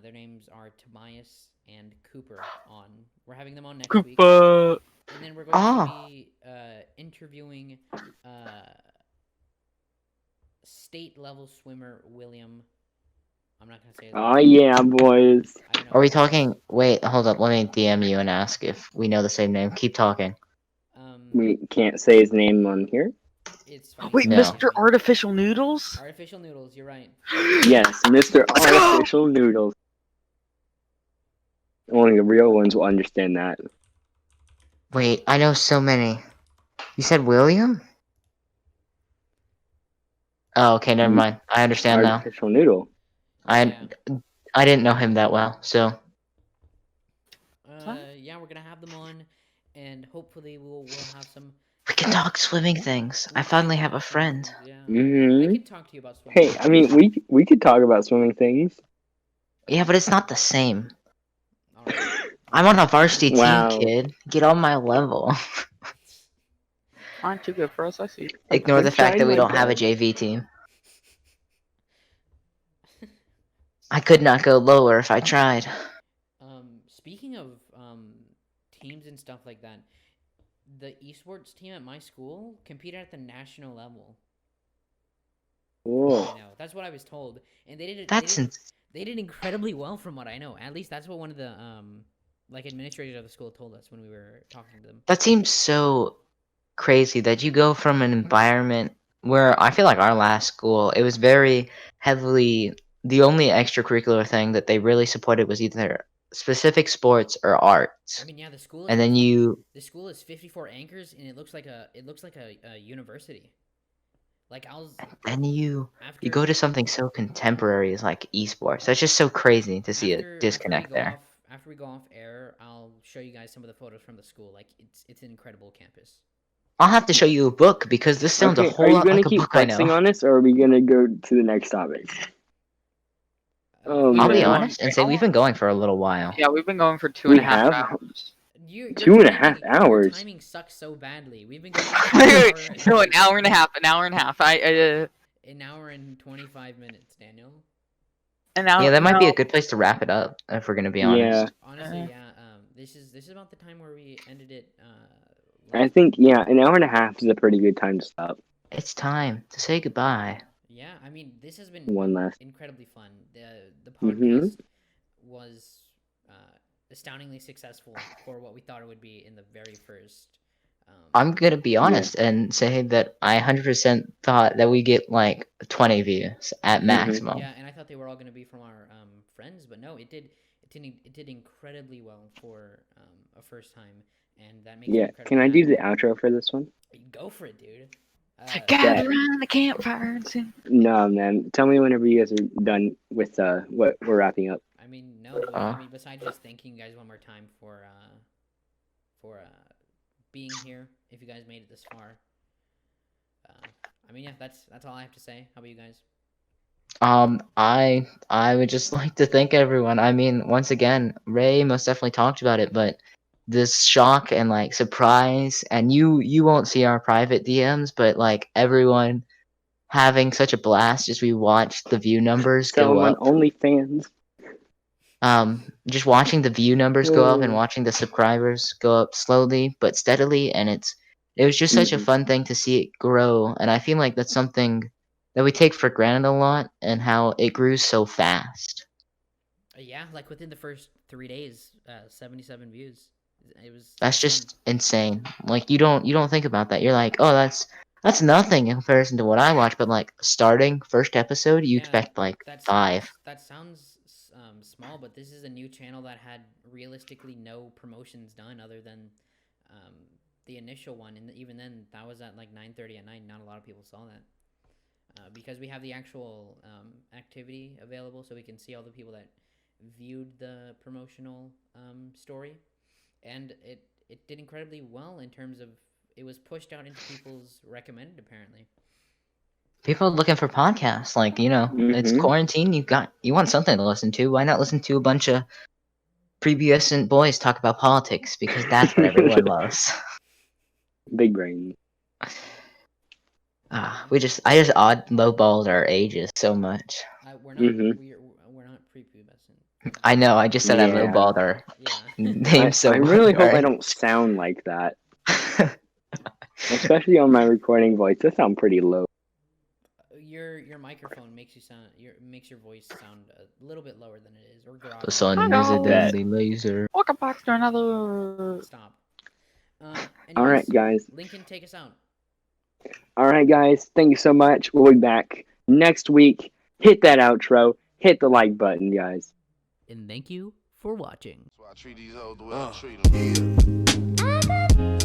Their names are Tobias and Cooper on. We're having them on next week. Koopa. And then we're going to be interviewing state level swimmer William. I'm not gonna say his Oh name. yeah, boys. I don't know Are we his name. talking? Wait, hold up. Let me DM you and ask if we know the same name. Keep talking. We can't say his name on here. It's fine. Wait, No. Mr. Artificial Noodles? Artificial Noodles. You're right. Yes, Mr. Let's go! Artificial Noodles. Only the real ones will understand that. Wait, I know so many. You said William? Oh, okay, never mind. I understand now. Artificial Noodle. I didn't know him that well, so Yeah, we're gonna have them on, and hopefully we'll have some. we can talk swimming things. I finally have a friend. Yeah. I Mm-hmm. can talk to you about swimming. Hey, I mean, we could talk about swimming things. Yeah, but it's not the same. All right. I'm on a varsity Wow. team, kid. Get on my level. Fine, too good for us, I see. Ignore the I'm fact that we trying don't my have a best. JV team. I could not go lower if I tried. Speaking of teams and stuff like that, the esports team at my school competed at the national level. Cool. I know. That's what I was told, and they did. That's They did incredibly well from what I know. At least that's what one of the like administrators of the school told us when we were talking to them. that seems so crazy that you go from an environment where I feel like our last school, it was very heavily the only extracurricular thing that they really supported was either specific sports or arts. I mean, yeah, the school. And then the school is 54 anchors, and it looks like a university. Like and you after go to something so contemporary as like esports. That's just so crazy to see a disconnect there. After we go off air, I'll show you guys some of the photos from the school. Like it's an incredible campus. I'll have to show you a book because this sounds a Okay, whole are you lot gonna like a keep book I flexing know. on us, or are we gonna go to the next topic? Oh, I'll be man. honest and say we've been going for a little while. Yeah, we've been going for two We and a half have? hours. Your 2.5 Your hours. timing sucks so badly. We've been going Wait, for wait, no, an hour and a half. An hour and a half. an hour and 25 minutes, Daniel. And now, Yeah, that might be a good place to wrap it up if we're gonna be Yeah. honest. Honestly, yeah. This is about the time where we ended it. I think, yeah, an hour and a half is a pretty good time to stop. It's time to say goodbye. Yeah, I mean, this has been One last. incredibly fun. The Mhm. podcast was astoundingly successful for what we thought it would be in the very first. I'm gonna be honest and say that I 100% thought that we get like 20 views at maximum. Yeah, and I thought they were all going to be from our friends, but no, it did incredibly well for a first time, and that makes me Yeah. incredibly Can I do happy. the outro for this one? Go for it, dude. gather around the campfire and sing. No, man. Tell me whenever you guys are done with what we're wrapping up. I mean, no, but I mean, besides just thanking you guys one more time for being here, if you guys made it this far. I mean, yeah, that's all I have to say. How about you guys? I would just like to thank everyone. I mean, once again, Ray most definitely talked about it, but this shock and like surprise, and you won't see our private DMs, but like everyone having such a blast as we watch the view numbers Tell go them on up. OnlyFans. Just watching the view numbers go up and watching the subscribers go up slowly but steadily, and it was just such a fun thing to see it grow, and I feel like that's something that we take for granted a lot, and how it grew so fast. Yeah, like within the first 3 days, 77 views. It was. That's just insane. Like you don't think about that. You're like, oh, that's nothing in comparison to what I watch. But like starting first episode, you expect like 5. That sounds small, but this is a new channel that had realistically no promotions done other than the initial one, and even then, that was at like 9:30 at night. Not a lot of people saw that. Because we have the actual activity available, so we can see all the people that viewed the promotional story, and it did incredibly well in terms of it was pushed out into people's recommended. Apparently, people are looking for podcasts. Like it's quarantine. You want something to listen to. Why not listen to a bunch of prepubescent boys talk about politics? Because that's what everyone loves. Big brain. I just odd lowballed our ages so much. we're not prepubescent. I know. I just said I Yeah. lowballed our name so I much. really hope I right? don't sound like that. Especially on my recording voice. That sounds pretty low. Your microphone makes your voice sound a little bit lower than it is, or growly. The sun is a deadly laser. Welcome back to another. Stop. All right, guys. Lincoln, take us out. All right, guys. Thank you so much. We'll be back next week. Hit that outro. Hit the like button, guys. And thank you for watching. That's why I treat these hoes the way I treat them.